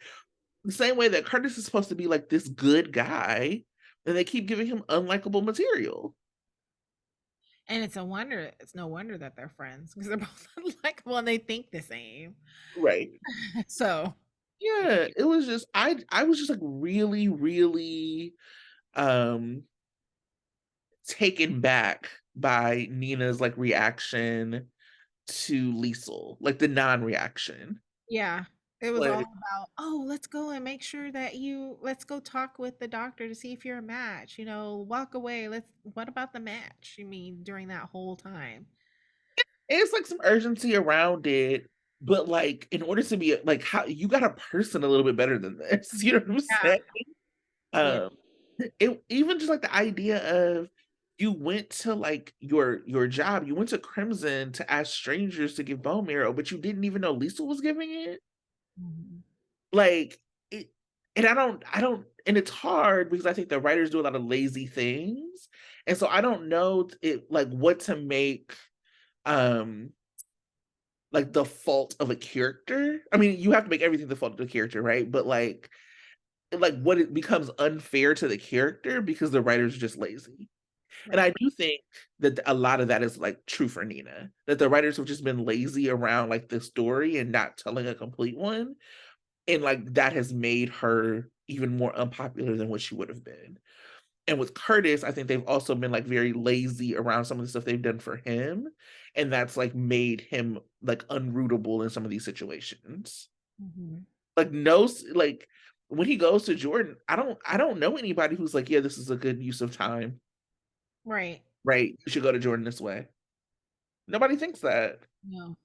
The same way that Curtis is supposed to be like this good guy, and they keep giving him unlikable material. And it's no wonder that they're friends because they're both unlikable and they think the same. Right. So, Yeah, it was just I was just like really, really um taken back by Nina's like reaction to Liesel, like the non-reaction. yeah. It was all Like, about, "Oh, let's go and make sure that you let's go talk with the doctor to see if you're a match, you know, walk away. Let's what about the match?" You mean during that whole time? it's like some urgency around it, but like in order to be like how you got a person a little bit better than this, you know what I'm Yeah, saying? yeah. Um, it even just like the idea of you went to like your job, you went to Crimson to ask strangers to give bone marrow, but you didn't even know Lisa was giving it. Mhm. Like it, and I don't, and it's hard because I think the writers do a lot of lazy things, and so I don't know it like what to make um like the fault of a character. I mean, you have to make everything the fault of the character, right? But like what it becomes unfair to the character because the writers are just lazy. And I Right. do think that a lot of that is like true for Nina, that the writers have just been lazy around like the story and not telling a complete one. And like that has made her even more unpopular than what she would have been. And with Curtis, I think they've also been like very lazy around some of the stuff they've done for him. And that's like made him like unrootable in some of these situations. Mhm. Like no like when he goes to Jordan, I don't know anybody who's like, yeah, this is a good use of time. Right. Right. You should go to Jordan this way. Nobody thinks that. No.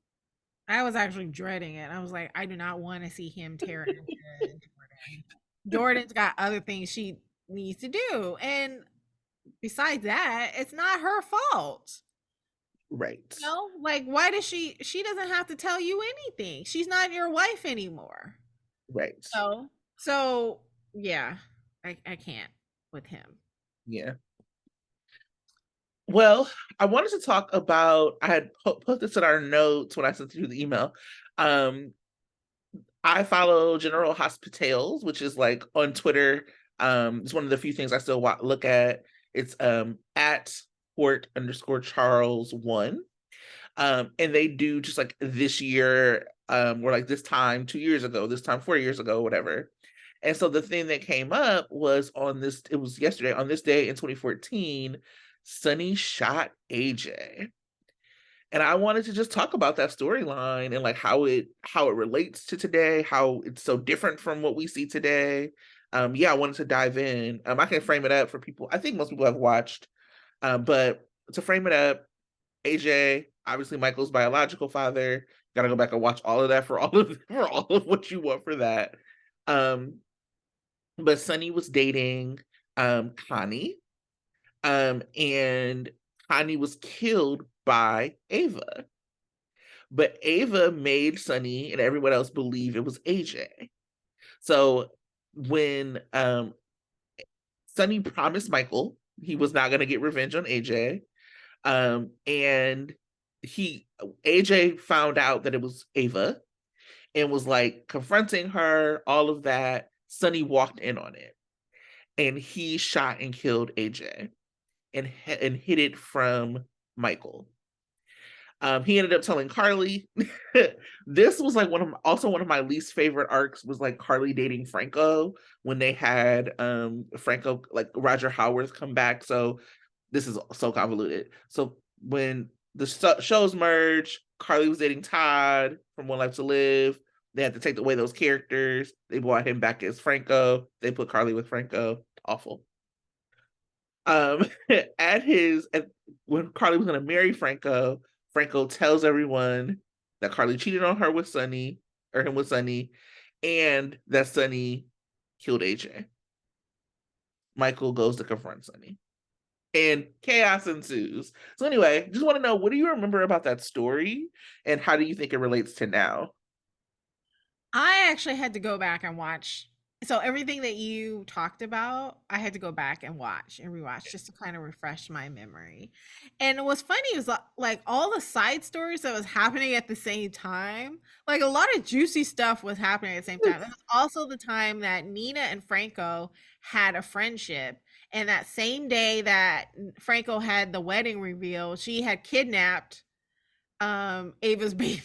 I was actually dreading it. I was like, I do not want to see him tear into Jordan. Jordan's got other things she needs to do. And besides that, it's not her fault. Right. You know, like why does she doesn't have to tell you anything. She's not your wife anymore. Right. So yeah, I can't with him. Yeah. Well, I wanted to talk about I had put this in our notes when I sent you the email. Um, I follow General Hospitales, which is like on Twitter. It's one of the few things I still look at. It's at Port_Charles 1. And they do just like this year, or like this time 2 years ago, this time 4 years ago, whatever. And so the thing that came up was on this, it was yesterday, on this day in 2014, Sonny shot AJ. And I wanted to just talk about that storyline and like how it relates to today, how it's so different from what we see today. Yeah, I wanted to dive in. I can frame it up for people. I think most people have watched, but to frame it up, AJ, obviously Michael's biological father. Gotta go back and watch all of that for all of for all of what you want for that. Um, but Sonny was dating Connie, and Connie was killed by Ava. But Ava made Sonny and everyone else believe it was AJ. So when Sonny promised Michael he was not gonna get revenge on AJ, and he AJ found out that it was Ava and was like confronting her, all of that. Sonny walked in on it and he shot and killed AJ and hid it from Michael. He ended up telling Carly. This was like also one of my least favorite arcs was like Carly dating Franco when they had Franco like Roger Howarth come back. So this is so convoluted. So when the shows merge, Carly was dating Todd from One Life to Live. They had to take away those characters. They brought him back as Franco. They put Carly with Franco. Awful. Um, when Carly was going to marry Franco, Franco tells everyone that Carly cheated on her with Sonny, or him with Sonny, and that Sonny killed AJ. Michael goes to confront Sonny, and chaos ensues. So anyway, just want to know, what do you remember about that story, and how do you think it relates to now? I actually had to go back and watch. So everything that you talked about, I had to go back and watch and rewatch just to kind of refresh my memory. And what's funny was like all the side stories that was happening at the same time. Like a lot of juicy stuff was happening at the same time. It was also the time that Nina and Franco had a friendship. And that same day that Franco had the wedding reveal, she had kidnapped Ava's baby.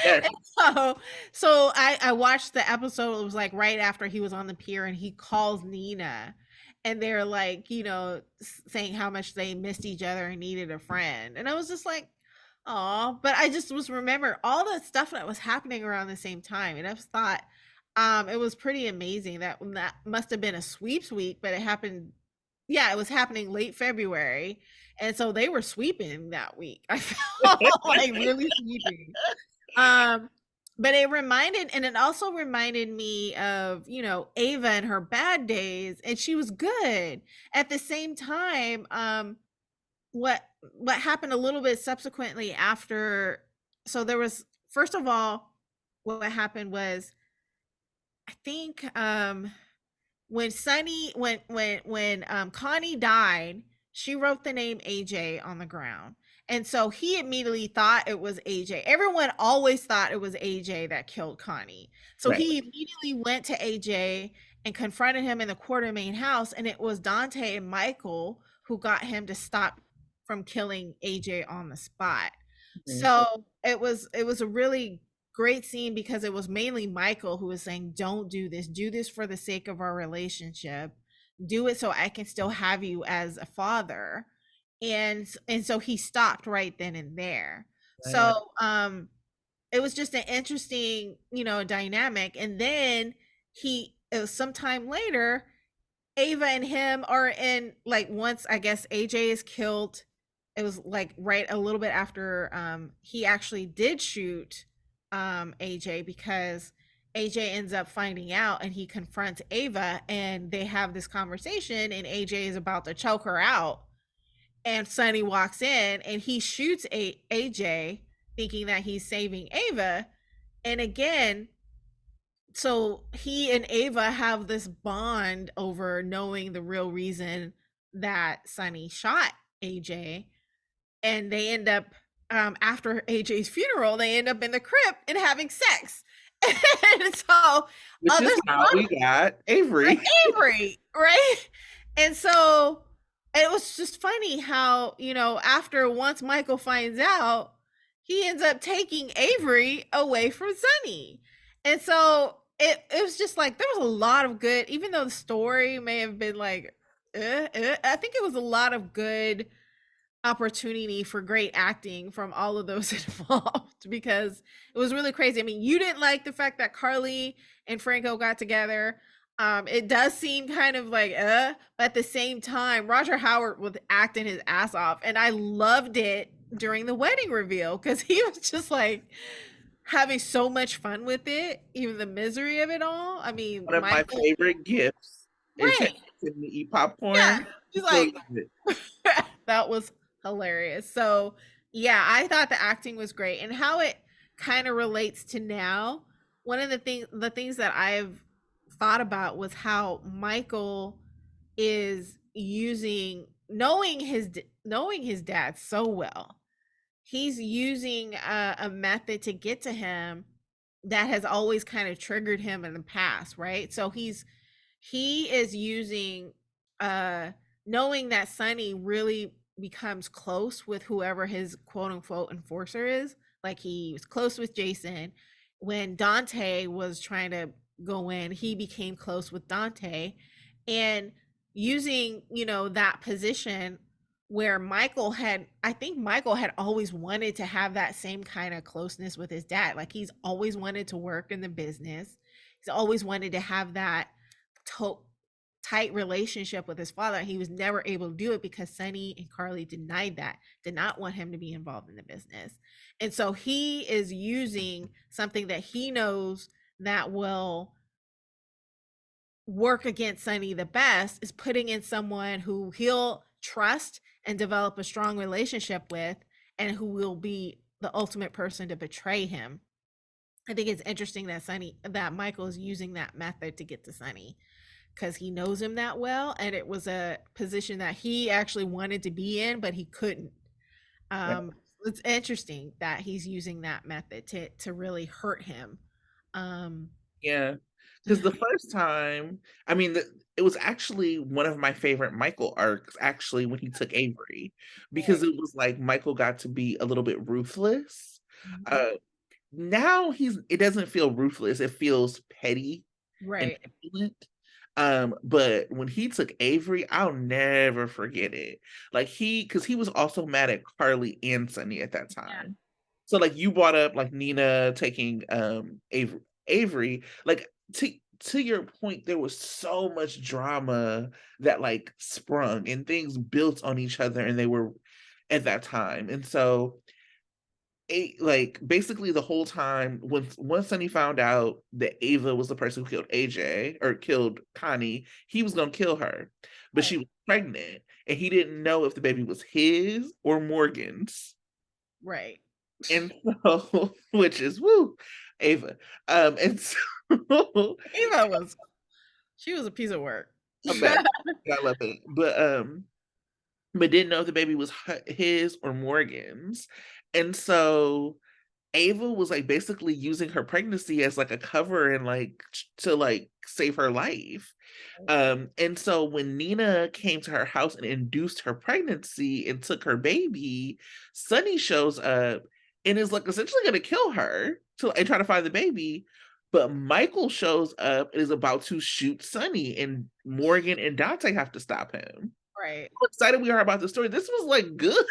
Yes, And so I watched the episode. It was like right after he was on the pier and he calls Nina and they're like, you know, saying how much they missed each other and needed a friend. And I was just like, Aw, but I just was remember all the stuff that was happening around the same time, and I just thought, it was pretty amazing that must have been a sweeps week, but it happened yeah, it was happening late February, and so they were sweeping that week. I felt like really sweeping. Um, but it also reminded me of, Ava and her bad days, and she was good. At the same time, what what happened a little bit subsequently after so there was first of all, what happened was I think when Sunny when Connie died, she wrote the name AJ on the ground. And so he immediately thought it was AJ. Everyone always thought it was AJ that killed Connie. So Right. he immediately went to AJ and confronted him in the Quartermain house, and it was Dante and Michael who got him to stop from killing AJ on the spot. Mhm. So it was a really great scene because it was mainly Michael who was saying, "Don't do this for the sake of our relationship. Do it so I can still have you as a father." And so he stopped right then and there. Right. So it was just an interesting, dynamic. And then it was sometime later, Ava and him are in like once I guess AJ is killed. It was like right a little bit after he actually did shoot AJ because AJ ends up finding out and he confronts Ava and they have this conversation and AJ is about to choke her out and Sonny walks in and he shoots AJ thinking that he's saving Ava and again so he and Ava have this bond over knowing the real reason that Sonny shot AJ, and they end up after AJ's funeral, they end up in the crypt and having sex. And so Which is there's a how lot we got Avery. Avery, right? And so it was just funny how, after once Michael finds out, he ends up taking Avery away from Sunny. And so it was just like there was a lot of good, even though the story may have been like, I think it was a lot of good opportunity for great acting from all of those involved because it was really crazy. I mean, you didn't like the fact that Carly and Franco got together. It does seem kind of like, but at the same time, Roger Howard was acting his ass off, and I loved it during the wedding reveal because he was just like having so much fun with it, even the misery of it all. I mean, One of my Michael, favorite gifts is him right? sitting to eat Yeah, popcorn. he's Still like, love it. that was hilarious. So, yeah, I thought the acting was great and how it kind of relates to now. One of the things that I've thought about was how Michael is using knowing his dad so well. He's using a method to get to him that has always kind of triggered him in the past, right? So he is using uh knowing that Sonny really becomes close with whoever his quote unquote enforcer is. Like he was close with Jason. When Dante was trying to go in, he became close with Dante. And using, that position where I think Michael had always wanted to have that same kind of closeness with his dad. Like he's always wanted to work in the business. He's always wanted to have that to- tight relationship with his father. He was never able to do it because Sonny and Carly denied that, did not want him to be involved in the business. And so he is using something that he knows that will work against Sonny the best is putting in someone who he'll trust and develop a strong relationship with and who will be the ultimate person to betray him. I think it's interesting that Michael is using that method to get to Sonny because he knows him that well and it was a position that he actually wanted to be in but he couldn't. It's interesting that he's using that method to really hurt him. um Yeah, because the first time, I mean, it was actually one of my favorite Michael arcs, actually, when he took Avery, because Right. it was like Michael got to be a little bit ruthless. Mhm. Uh, Now it doesn't feel ruthless, it feels petty and Right. petulant. But when he took Avery, I'll never forget it. Like because he was also mad at Carly and Sonny at that Yeah. time. So like you brought up like Nina taking Avery, like to your point, there was so much drama that like sprung and things built on each other, and they were at that time. And so like basically the whole time when once Sonny found out that Ava was the person who killed AJ or killed Connie, he was gonna kill her. But Right. she was pregnant and he didn't know if the baby was his or Morgan's. Right. And so which is woo, Ava. And so Eva was she was a piece of work. a mess. I love it. But didn't know if the baby was his or Morgan's. And so Ava was like basically using her pregnancy as like a cover and like to like save her life. And so when Nina came to her house and induced her pregnancy and took her baby, Sonny shows up and is like essentially gonna kill her and try to find the baby. But Michael shows up and is about to shoot Sonny, and Morgan and Dante have to stop him. Right. How excited we are about the story. This was like good.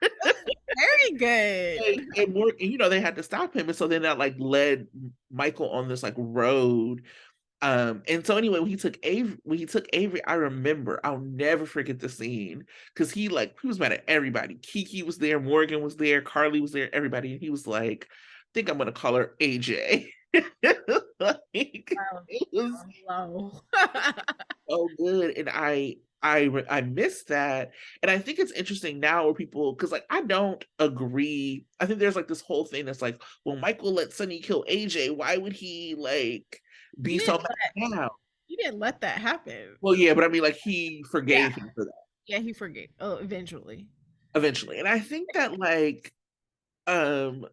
That's very good. And more, they had to stop him, and so then that like led Michael on this like road. And so anyway, when he took Avery, I remember, I'll never forget the scene because he was mad at everybody. Kiki was there, Morgan was there, Carly was there, everybody, and he was like, "I think I'm gonna call her AJ." Like, Wow. it was Low. so good, and I miss that. And I think it's interesting now where people, because like I don't agree. I think there's like this whole thing that's like, well, Michael let Sonny kill AJ. Why would he like He be so didn't mad let now? he didn't let that happen. Well, yeah, but I mean, like he Yeah. forgave him for that Yeah, he forgave. Oh, eventually. eventually, and I think that like um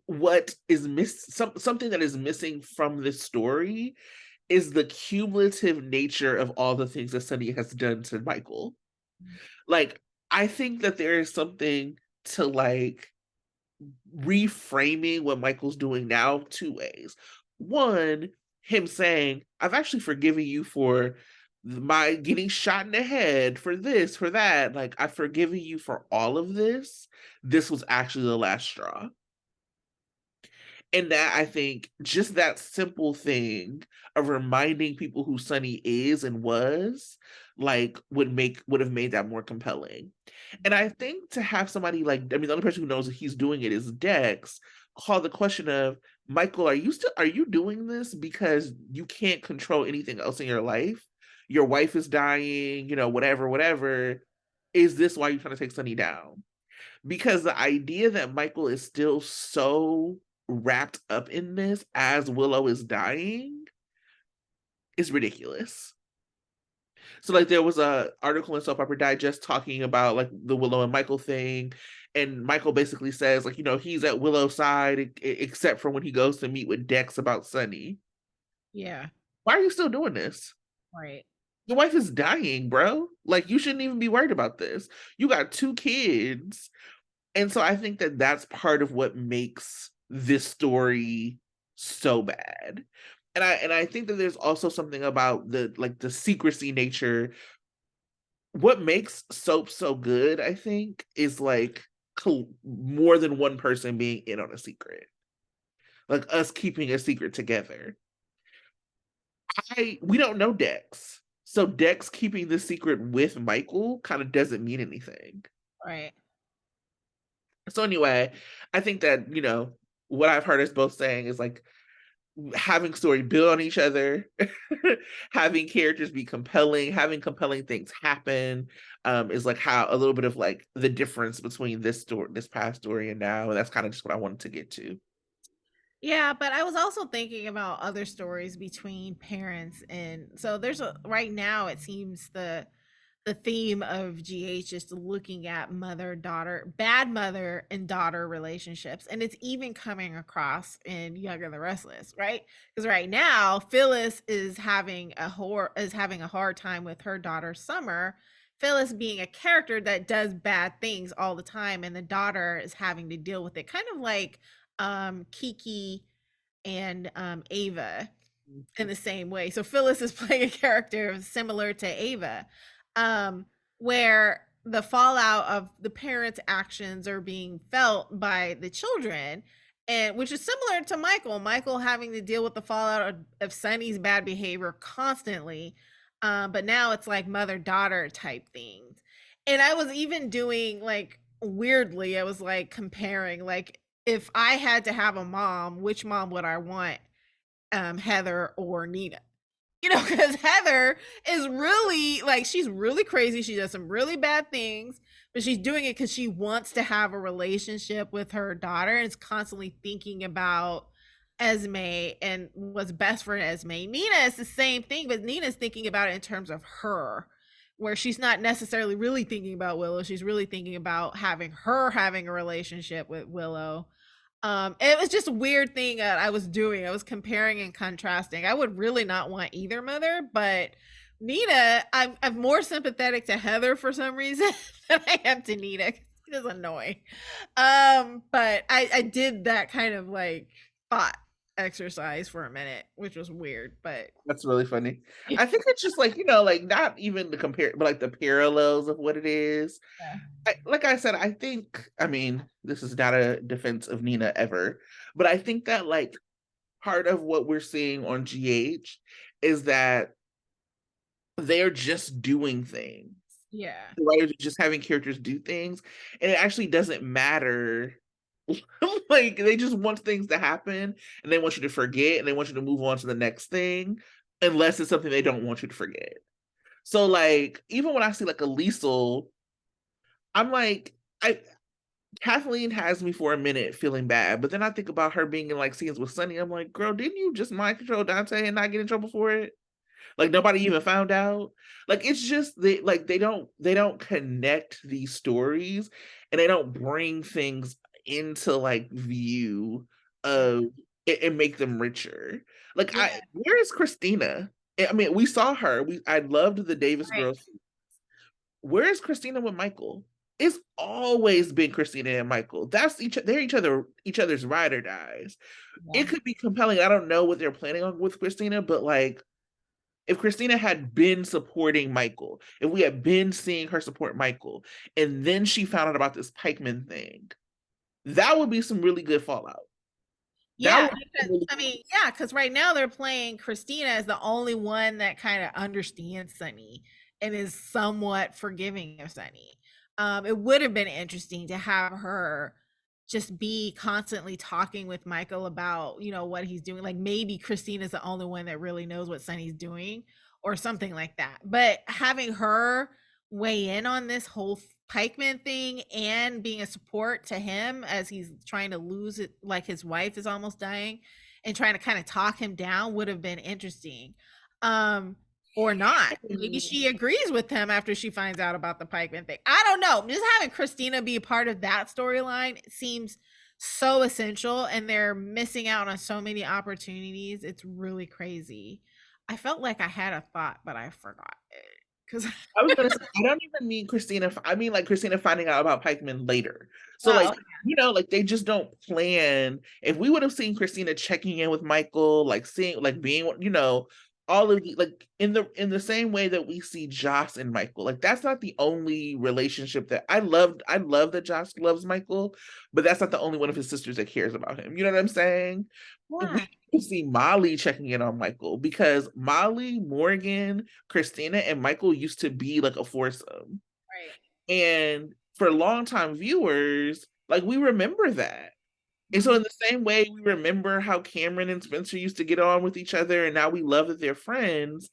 what is something that is missing from this story is the cumulative nature of all the things that Sonny has done to Michael. Like, I think that there is something to like reframing what Michael's doing now two ways. One, him saying, I've actually forgiven you for my getting shot in the head, for this, for that. Like, I've forgiven you for all of this. This was actually the last straw. And that I think just that simple thing of reminding people who Sonny is and was, like would have made that more compelling. And I think to have somebody like, I mean, the only person who knows that he's doing it is Dex, call the question of, Michael, are you doing this because you can't control anything else in your life? Your wife is dying, whatever, whatever. Is this why you're trying to take Sonny down? Because the idea that Michael is still so wrapped up in this as Willow is dying is ridiculous. So like there was a article in Soap Opera Digest talking about like the Willow and Michael thing, and Michael basically says like he's at Willow's side except for when he goes to meet with Dex about Sonny. Yeah. Why are you still doing this? Right. Your wife is dying, bro. Like you shouldn't even be worried about this. You got two kids. And so I think that that's part of what makes this story so bad. And I think that there's also something about the secrecy nature. What makes soap so good, I think, is like more than one person being in on a secret. Like us keeping a secret together. We don't know Dex. So Dex keeping the secret with Michael kind of doesn't mean anything. Right. So anyway, I think that, what I've heard us both saying is like having story build on each other, having characters be compelling, having compelling things happen, is like how a little bit of like the difference between this past story and now. And that's kind of just what I wanted to get to. Yeah, but I was also thinking about other stories between parents, and so there's a right now it seems the theme of GH is looking at mother daughter bad mother and daughter relationships, and it's even coming across in Young and the Restless, right? Because right now Phyllis is having a hard time with her daughter Summer. Phyllis being a character that does bad things all the time, and the daughter is having to deal with it, kind of like Kiki and Ava. in the same way. So Phyllis is playing a character similar to Ava, um, where the fallout of the parents' actions are being felt by the children, and which is similar to Michael. Michael having to deal with the fallout of Sonny's bad behavior constantly, but now it's like mother-daughter type things. And I was even doing like weirdly, I was like comparing like if I had to have a mom, which mom would I want? Heather or Nina. You know, because Heather is really like she's really crazy. She does some really bad things, but she's doing it because she wants to have a relationship with her daughter and is constantly thinking about Esme and what's best for Esme. Nina is the same thing, but Nina's thinking about it in terms of her, where she's not necessarily really thinking about Willow. She's really thinking about having a relationship with Willow. It was just a weird thing that I was doing. I was comparing and contrasting. I would really not want either mother, but Nina, I'm more sympathetic to Heather for some reason than I am to Nina. It is annoying. But I did that kind of like thought exercise for a minute, which was weird, but That's really funny. yeah. I think it's just like, like not even the compare, but like the parallels of what it is. Like I said, I think, I mean, this is not a defense of Nina ever, but I think that like part of what we're seeing on GH is that they're just doing things. Yeah. The writers are just having characters do things, and it actually doesn't matter. Like they just want things to happen, and they want you to forget, and they want you to move on to the next thing, unless it's something they don't want you to forget. So like, even when I see like a Liesel, I'm like, I Kathleen has me for a minute feeling bad, but then I think about her being in like scenes with Sonny. I'm like, girl, didn't you just mind control Dante and not get in trouble for it? Like nobody even found out. Like it's just they don't connect these stories, and they don't bring things into like view Yeah. of it and make them richer. Like Yeah. where is Christina? I mean, we saw her. I loved the Davis Right. girls. Where is Christina with Michael? It's always been Christina and Michael. They're each other's ride or dies. Yeah. It could be compelling. I don't know what they're planning on with Christina, but like if Christina had been supporting Michael, if we had been seeing her support Michael, and then she found out about this Pikeman thing, that would be some really good fallout. That Yeah, would be because really I mean, yeah, because right now they're playing Christina as the only one that kind of understands Sunny and is somewhat forgiving of Sunny. It would have been interesting to have her just be constantly talking with Michael about, what he's doing. Like maybe Christina's the only one that really knows what Sunny's doing or something like that. But having her weigh in on this whole Pikeman thing and being a support to him as he's trying to lose it, like his wife is almost dying, and trying to kind of talk him down would have been interesting. Or not. Maybe good. she agrees with him after she finds out about the Pikeman thing. I don't know. Just having Christina be a part of that storyline seems so essential, and they're missing out on so many opportunities. It's really crazy. I felt like I had a thought, but I forgot it because I was gonna say I don't even mean Christina. I mean like Christina finding out about Pikeman later. So like oh like they just don't plan. If we would have seen Christina checking in with Michael, like seeing like being all of the like in the same way that we see Joss and Michael. Like that's not the only relationship that I loved. I love that Joss loves Michael, but that's not the only one of his sisters that cares about him. You know what I'm saying? We yeah, can see Molly checking in on Michael because Molly, Morgan, Christina, and Michael used to be like a foursome. right. And for longtime viewers, like we remember that. And so, Mhm. in the same way, we remember how Cameron and Spencer used to get on with each other, and now we love that they're friends.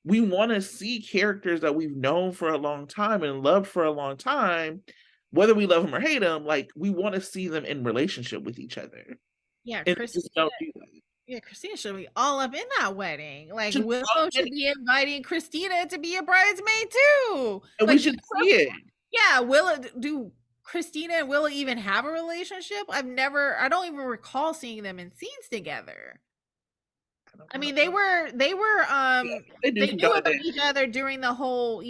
We want to see characters that we've known for a long time and loved for a long time, whether we love them or hate them. Like we want to see them in relationship with each other, Yeah, and they Christina. just don't do that. Yeah, Christina should be all up in that wedding. Like Should- Willow should be inviting Christina to be a bridesmaid too. And we Like, should see it. yeah, Willow. Do Christina and Willow even have a relationship? I don't even recall seeing them in scenes together. I don't I mean, know. Yeah, they do they from knew now and about then. each other during the whole,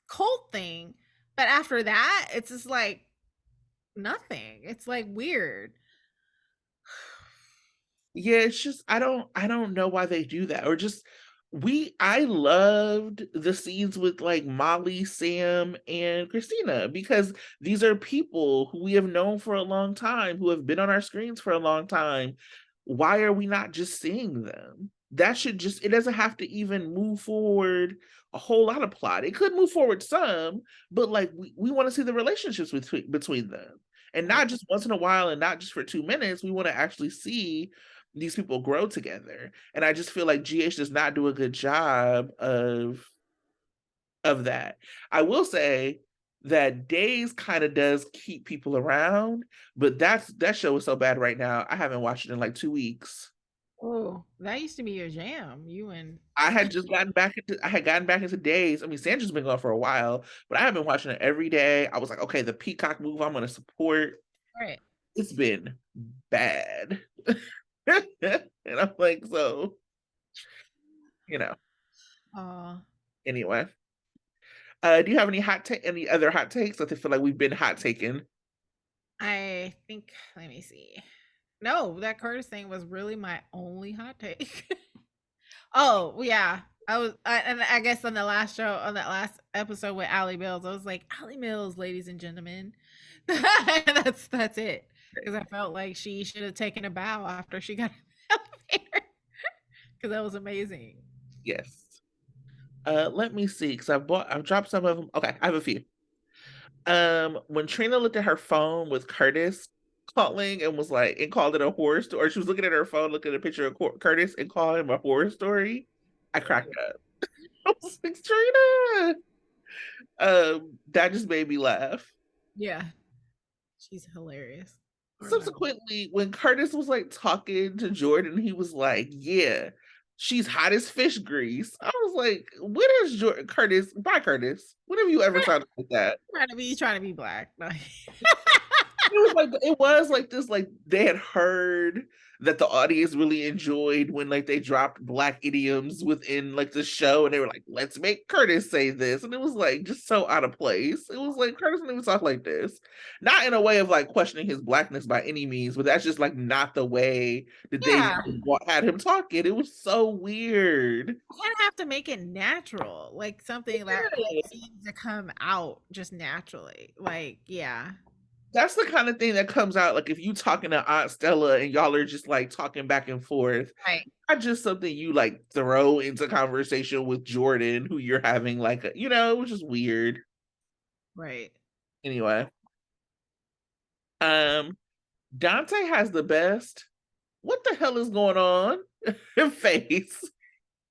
cult thing, but after that, it's just like nothing. It's like weird. Yeah, it's just I don't know why they do that, or just I loved the scenes with, like, Molly, Sam, and Christina, because these are people who we have known for a long time, who have been on our screens for a long time. Why are we not just seeing them? That should just it doesn't have to even move forward a whole lot of plot. It could move forward some, but, like, we wanna see the relationships between them, and Right. not just once in a while and not just for 2 minutes. We wanna actually see these people grow together. And I just feel like GH does not do a good job of that. I will say that Days kind of does keep people around, but that show is so bad right now. I haven't watched it in like 2 weeks. Oh, that used to be your jam. You and I had gotten back into Days. I mean, Sandra's been gone for a while, but I have been watching it every day. I was like, okay, the Peacock move I'm gonna support. right. It's been bad. And I'm like, so, you know, Uh, anyway. Do you have any other hot takes? I feel like we've been hot taken. I think let me see. No, that Curtis thing was really my only hot take. Oh, yeah. And I guess on the last show, on that last episode with Allie Mills, I was like, Allie Mills, ladies and gentlemen. That's it. Because I felt like she should have taken a bow after she got in the elevator. Because that was amazing. Yes. Let me see, because I've dropped some of them. Okay, I have a few. When Trina looked at her phone with Curtis calling and was like, and called it a horror story, or she was looking at her phone, looking at a picture of Curtis and calling him a horror story. I cracked up. I was like, Trina. That just made me laugh. Yeah. She's hilarious. Or no. Subsequently, when Curtis was like talking to Jordan, he was like, yeah, she's hot as fish grease. I was like, when is Curtis? Bye, Curtis. When have you ever sounded like that? Trying to be black. No. It was like this, like they had heard that the audience really enjoyed when like they dropped black idioms within like the show, and they were like, let's make Curtis say this. And it was like just so out of place. It was like Curtis didn't even talk like this. Not in a way of like questioning his blackness by any means, but that's just like not the way that they Yeah. had him talking. It was so weird. You kind of have to make it natural, like something that like Yeah. seems to come out just naturally. Like, yeah. That's the kind of thing that comes out like if you talking to Aunt Stella and y'all are just like talking back and forth. Right. Not just something you like throw into conversation with Jordan, who you're having like it was just weird. Right. Anyway, um, Dante has the best. What the hell is going on? Face.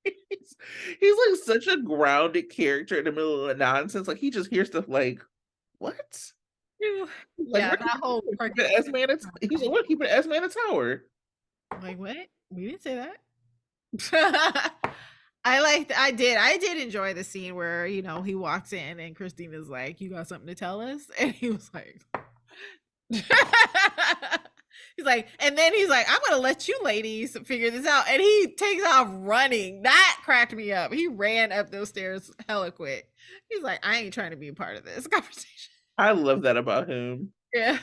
He's like such a grounded character in the middle of the nonsense. Like he just hears stuff like, "What?" Phew. Like Yeah, that whole we're keeping parking Esme in a, he's like, "We're keeping Esme in a tower." like what? We didn't say that. I did enjoy the scene where, he walks in and Christina's like, "You got something to tell us?" And he was like he's like, and then he's like, "I'm gonna let you ladies figure this out." And he takes off running. That cracked me up. He ran up those stairs hella quick. He's like, "I ain't trying to be a part of this conversation." I love that about him. Yeah.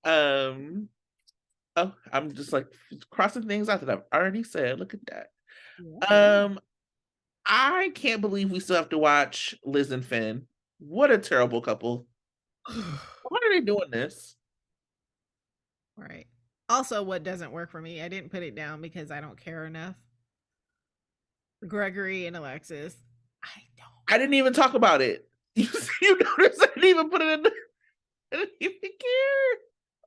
Um, oh, I'm just like crossing things out that I've already said. Look at that. Yeah. Um, I can't believe we still have to watch Liz and Finn. What a terrible couple. Why are they doing this? Right. Also, what doesn't work for me, I didn't put it down because I don't care enough. Gregory and Alexis. I don't I didn't even talk about it. You notice I didn't even put it in the I didn't even care.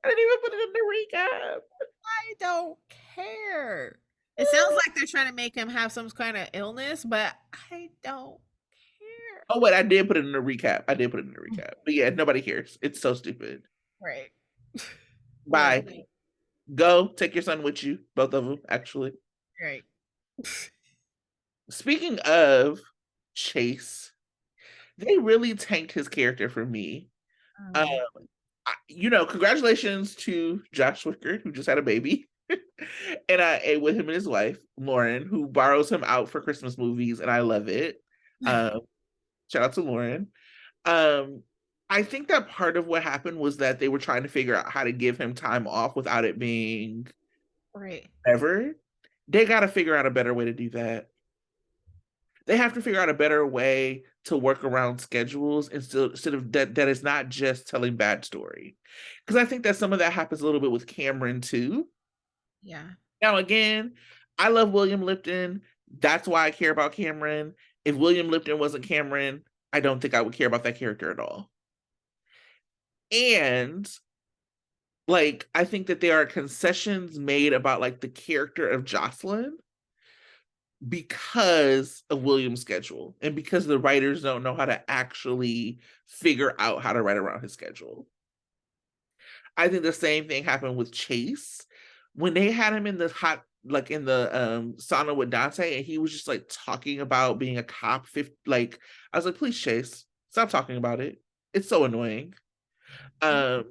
I didn't even put it in the recap. I don't care. It sounds like they're trying to make him have some kind of illness, but I don't care. Oh wait, I did put it in the recap. I did put it in the recap. But yeah, nobody cares. It's so stupid. Right. Well, Bye. Go take your son with you. Both of them, actually. right. Speaking of Chase, they really tanked his character for me. Um, Um, congratulations to Josh Swicker, who just had a baby. And with him and his wife, Lauren, who borrows him out for Christmas movies, and I love it. Um, Shout out to Lauren. Um, I think that part of what happened was that they were trying to figure out how to give him time off without it being Right. ever, they got to figure out a better way to do that. They have to figure out a better way to work around schedules instead of that is not just telling bad story. Because I think that some of that happens a little bit with Cameron too. Yeah. Now again, I love William Lipton. That's why I care about Cameron. If William Lipton wasn't Cameron, I don't think I would care about that character at all. And like I think that there are concessions made about like the character of Jocelyn because of William's schedule and because the writers don't know how to actually figure out how to write around his schedule. I think the same thing happened with Chase when they had him in the hot like in the sauna with Dante and he was just like talking about being a cop like I was like please Chase stop talking about it, it's so annoying. um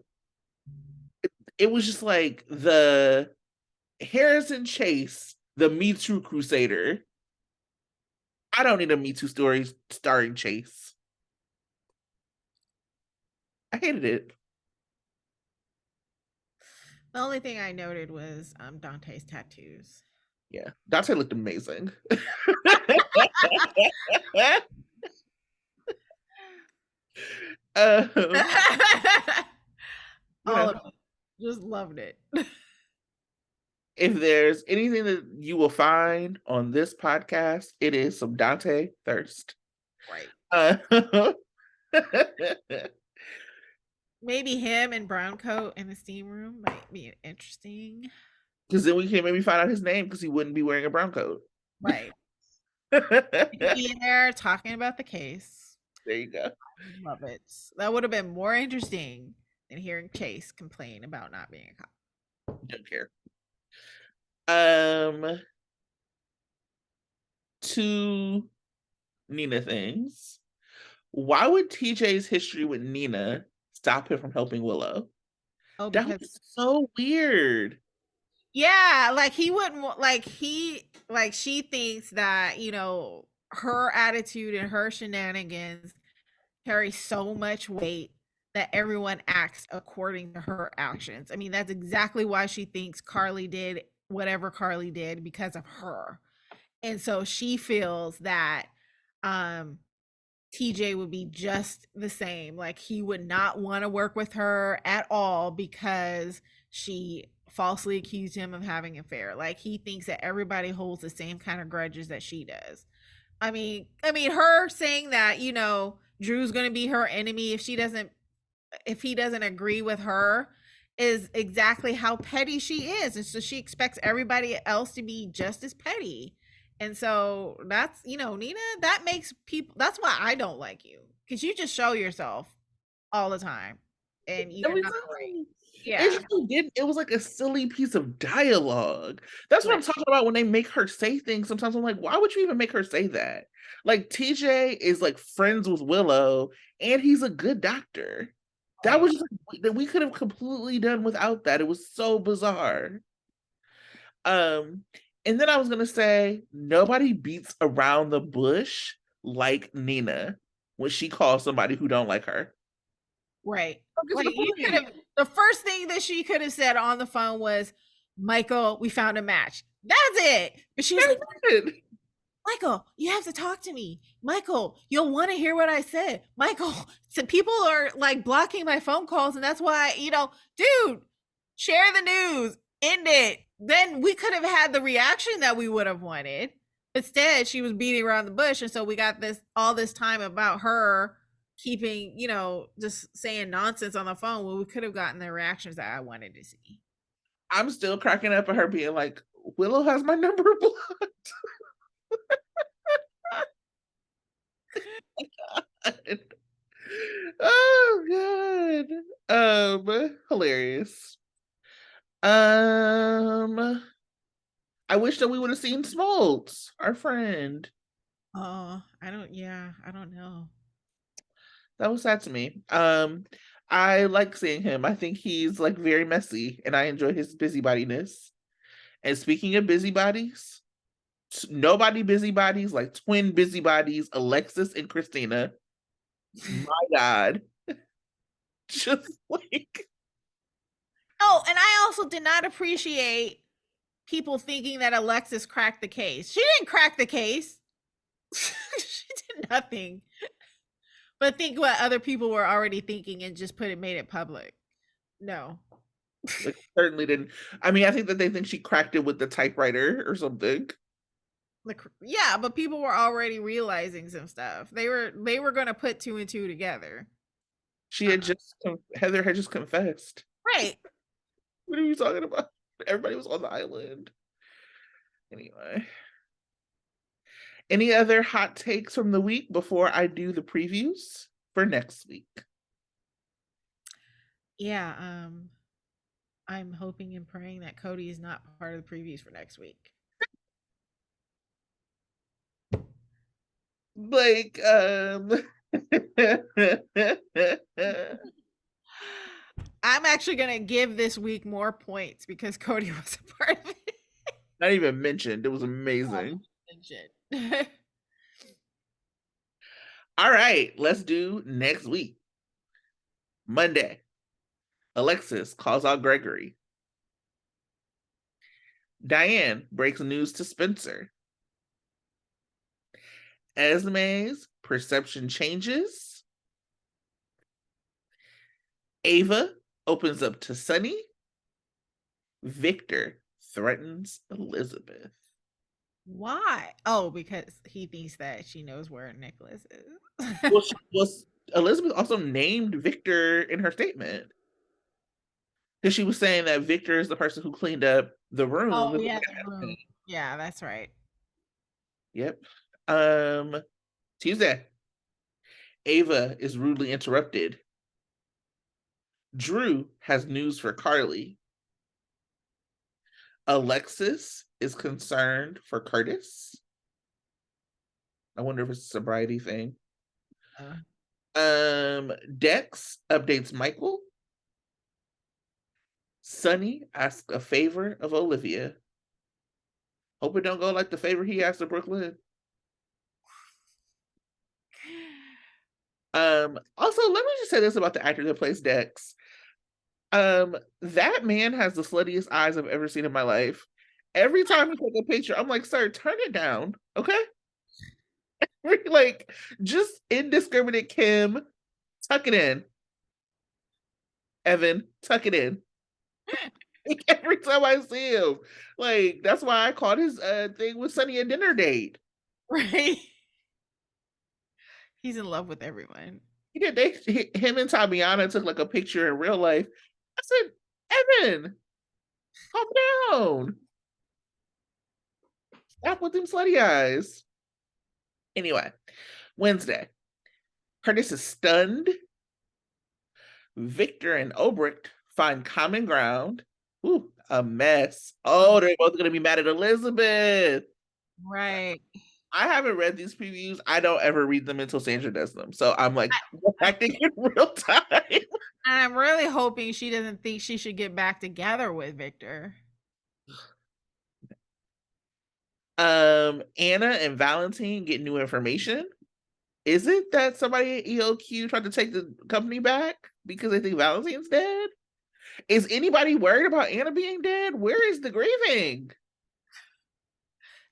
it was just like the Harrison Chase, the Me Too Crusader. I don't need a Me Too story starring Chase. I hated it. The only thing I noted was Dante's tattoos. Yeah, Dante looked amazing. um, you All know, of it. Just loved it. if there's anything that you will find on this podcast, it is some Dante thirst. Right. Uh, Maybe him and brown coat in the steam room might be interesting. Because then we can maybe find out his name because he wouldn't be wearing a brown coat. Right. There Be in there talking about the case. you go. Love it. That would have been more interesting than hearing Chase complain about not being a cop. Don't care. Um, two Nina things. Why would TJ's history with Nina stop him from helping Willow? Oh, That because was so weird. yeah, like he wouldn't like she thinks that, her attitude and her shenanigans carry so much weight that everyone acts according to her actions. I mean, that's exactly why she thinks Carly did whatever Carly did because of her. And so she feels that um TJ would be just the same. Like he would not want to work with her at all because she falsely accused him of having an affair. Like he thinks that everybody holds the same kind of grudges that she does. I mean her saying that, Drew's going to be her enemy if he doesn't agree with her is exactly how petty she is. And so she expects everybody else to be just as petty. And so that's, Nina, that makes people, that's why I don't like you. Because you just show yourself all the time. And you're Every not right. time. It Yeah. just didn't. It was like a silly piece of dialogue. That's what Right. I'm talking about when they make her say things. Sometimes I'm like, why would you even make her say that? Like TJ is like friends with Willow, and he's a good doctor. That Right. was just, that we could have completely done without that. It was so bizarre. Um, and then I was gonna say nobody beats around the bush like Nina when she calls somebody who don't like her. Right. That's Like the you could point. have, the first thing that she could have said on the phone was, Michael, we found a match. That's it. But she was like, That's it. Michael, you have to talk to me. Michael, you'll want to hear what I said. Michael, so people are like blocking my phone calls, and that's why, dude, share the news, end it. Then we could have had the reaction that we would have wanted. Instead, she was beating around the bush, and so we got all this time about her keeping, just saying nonsense on the phone when we could have gotten the reactions that I wanted to see. I'm still cracking up at her being like, Willow has my number blocked. Oh god. Hilarious. Um I wish that we would have seen Smoltz, our friend. Oh, I don't know. That was sad to me. I like seeing him. I think he's like very messy and I enjoy his busybodiness. And speaking of busybodies, nobody busybodies like twin busybodies, Alexis and Christina. My God. Just like Oh, and I also did not appreciate people thinking that Alexis cracked the case. She didn't crack the case. She did nothing. But think what other people were already thinking and just made it public. No. Like, certainly didn't. I mean, I think that they think she cracked it with the typewriter or something. Yeah, but people were already realizing some stuff. They were going to put two and two together. She had just Heather had just confessed. Right. What are you talking about? Everybody was on the island. Anyway. Any other hot takes from the week before I do the previews for next week? Yeah, I'm hoping and praying that Cody is not part of the previews for next week. Like, I'm actually gonna give this week more points because Cody was a part of it. not even mentioned. It was amazing. All right, let's do next week. Monday, Alexis calls out Gregory. Diane breaks news to Spencer. Esme's perception changes. Ava opens up to Sonny. Victor threatens Elizabeth. Why? Oh, because he thinks that she knows where Nicholas is. Well, Elizabeth also named Victor in her statement because she was saying that Victor is the person who cleaned up the room. Oh yeah, the room. Yeah, that's right. Yep. Tuesday, Ava is rudely interrupted. Drew has news for Carly. Alexis is concerned for Curtis. I wonder if it's a sobriety thing. Dex updates Michael. Sonny asks a favor of Olivia. Hope it don't go like the favor he asked of Brooklyn. Also, let me just say this about the actor that plays Dex. That man has the sluttiest eyes I've ever seen in my life. Every time he takes a picture, I'm like, sir, turn it down, okay? Like, just indiscriminate Kim, tuck it in. Evan, tuck it in. Like, every time I see him, like that's why I caught his thing with Sonny a dinner date. Right. He's in love with everyone. He did. Him and Tatiana took like a picture in real life. I said, Evan, calm down. Stop with them slutty eyes. Anyway, Wednesday, Curtis is stunned. Victor and Obrecht find common ground. Ooh, a mess. Oh, they're both gonna be mad at Elizabeth. Right. I haven't read these previews. I don't ever read them until Sandra does them. So I'm like acting in real time. I'm really hoping she doesn't think she should get back together with Victor. Anna and Valentine get new information. Is it that somebody at EOQ tried to take the company back because they think Valentine's dead? Is anybody worried about Anna being dead? Where is the grieving?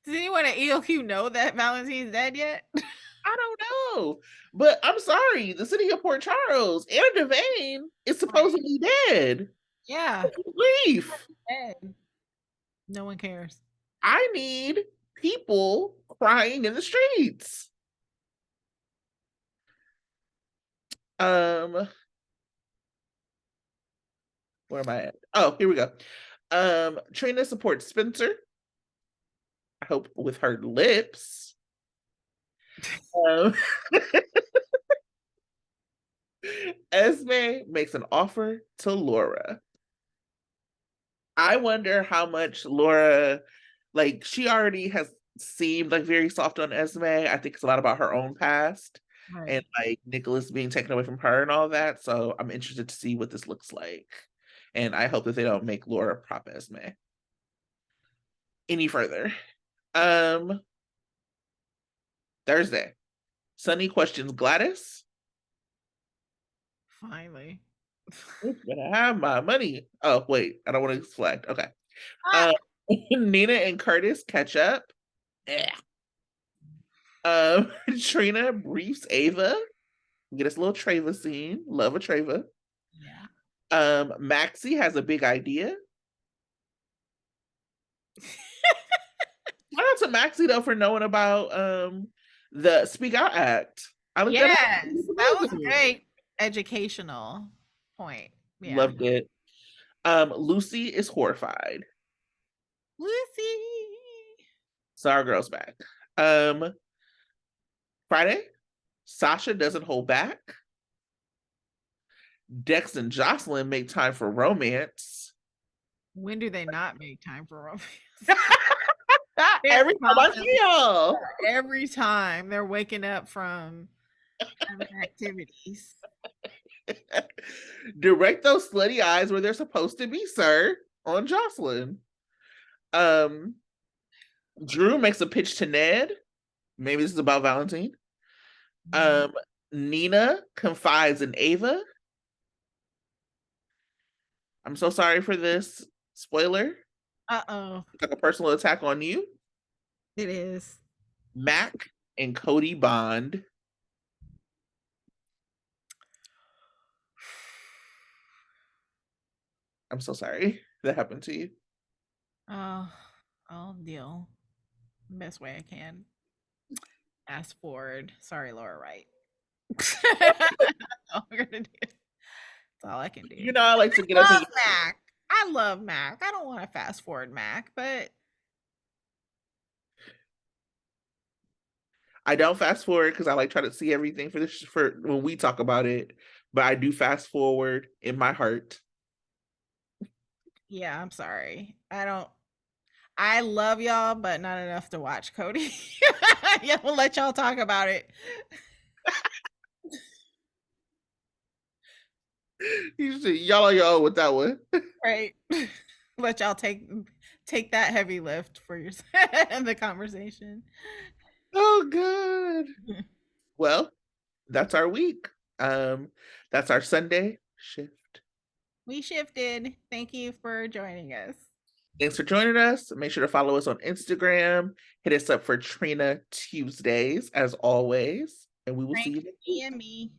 Does anyone at EOQ know that Valentine's dead yet? I don't know. But I'm sorry, the city of Port Charles, Anna Devane is supposedly dead. Yeah. Grief. No one cares. I need people crying in the streets. Where am I at? Oh, here we go. Trina supports Spencer. I hope with her lips. Esme makes an offer to Laura. I wonder how much Laura, like, she already has seemed like very soft on Esme. I think it's a lot about her own past and like Nicholas being taken away from her and all that. So I'm interested to see what this looks like. And I hope that they don't make Laura prop Esme any further. Thursday, Sonny questions Gladys. Finally. Who's gonna have my money? Oh, wait, I don't want to select. Okay. Nina and Curtis catch up. Yeah. Trina briefs Ava. Get us a little Treva scene. Love a Treva. Yeah. Maxie has a big idea. Shout out to Maxie though for knowing about the Speak Out Act. I looked that up. Yes, that was great educational point. Yeah. Loved it. Lucy is horrified. Lucy. So our girl's back. Um, Friday, Sasha doesn't hold back. Dex and Jocelyn make time for romance. When do they not make time for romance? Every time I feel. Every time they're waking up from having activities. Direct those slutty eyes where they're supposed to be, sir, on Jocelyn. Drew makes a pitch to Ned. Maybe this is about Valentine. Nina confides in Ava. I'm so sorry for this spoiler. Uh-oh. It's like a personal attack on you. It is. Mac and Cody bond. I'm so sorry that happened to you. Oh, I'll deal the best way I can. Fast forward. Sorry, Laura Wright. That's all we're gonna do. That's all I can do. You know, I like to get up Love and Mac. I love Mac. I don't want to fast forward Mac, but I don't fast forward because I like try to see everything for this for when we talk about it. But I do fast forward in my heart. yeah, I'm sorry. I love y'all, but not enough to watch Cody. Yeah, we'll let y'all talk about it. Y'all on your own with that one. Right. Let y'all take that heavy lift for your in the conversation. Oh god. Well, that's our week. That's our Sunday shift. We shifted. Thank you for joining us. Thanks for joining us. Make sure to follow us on Instagram. Hit us up for Trina Tuesdays, as always. And we will see you next week. And me.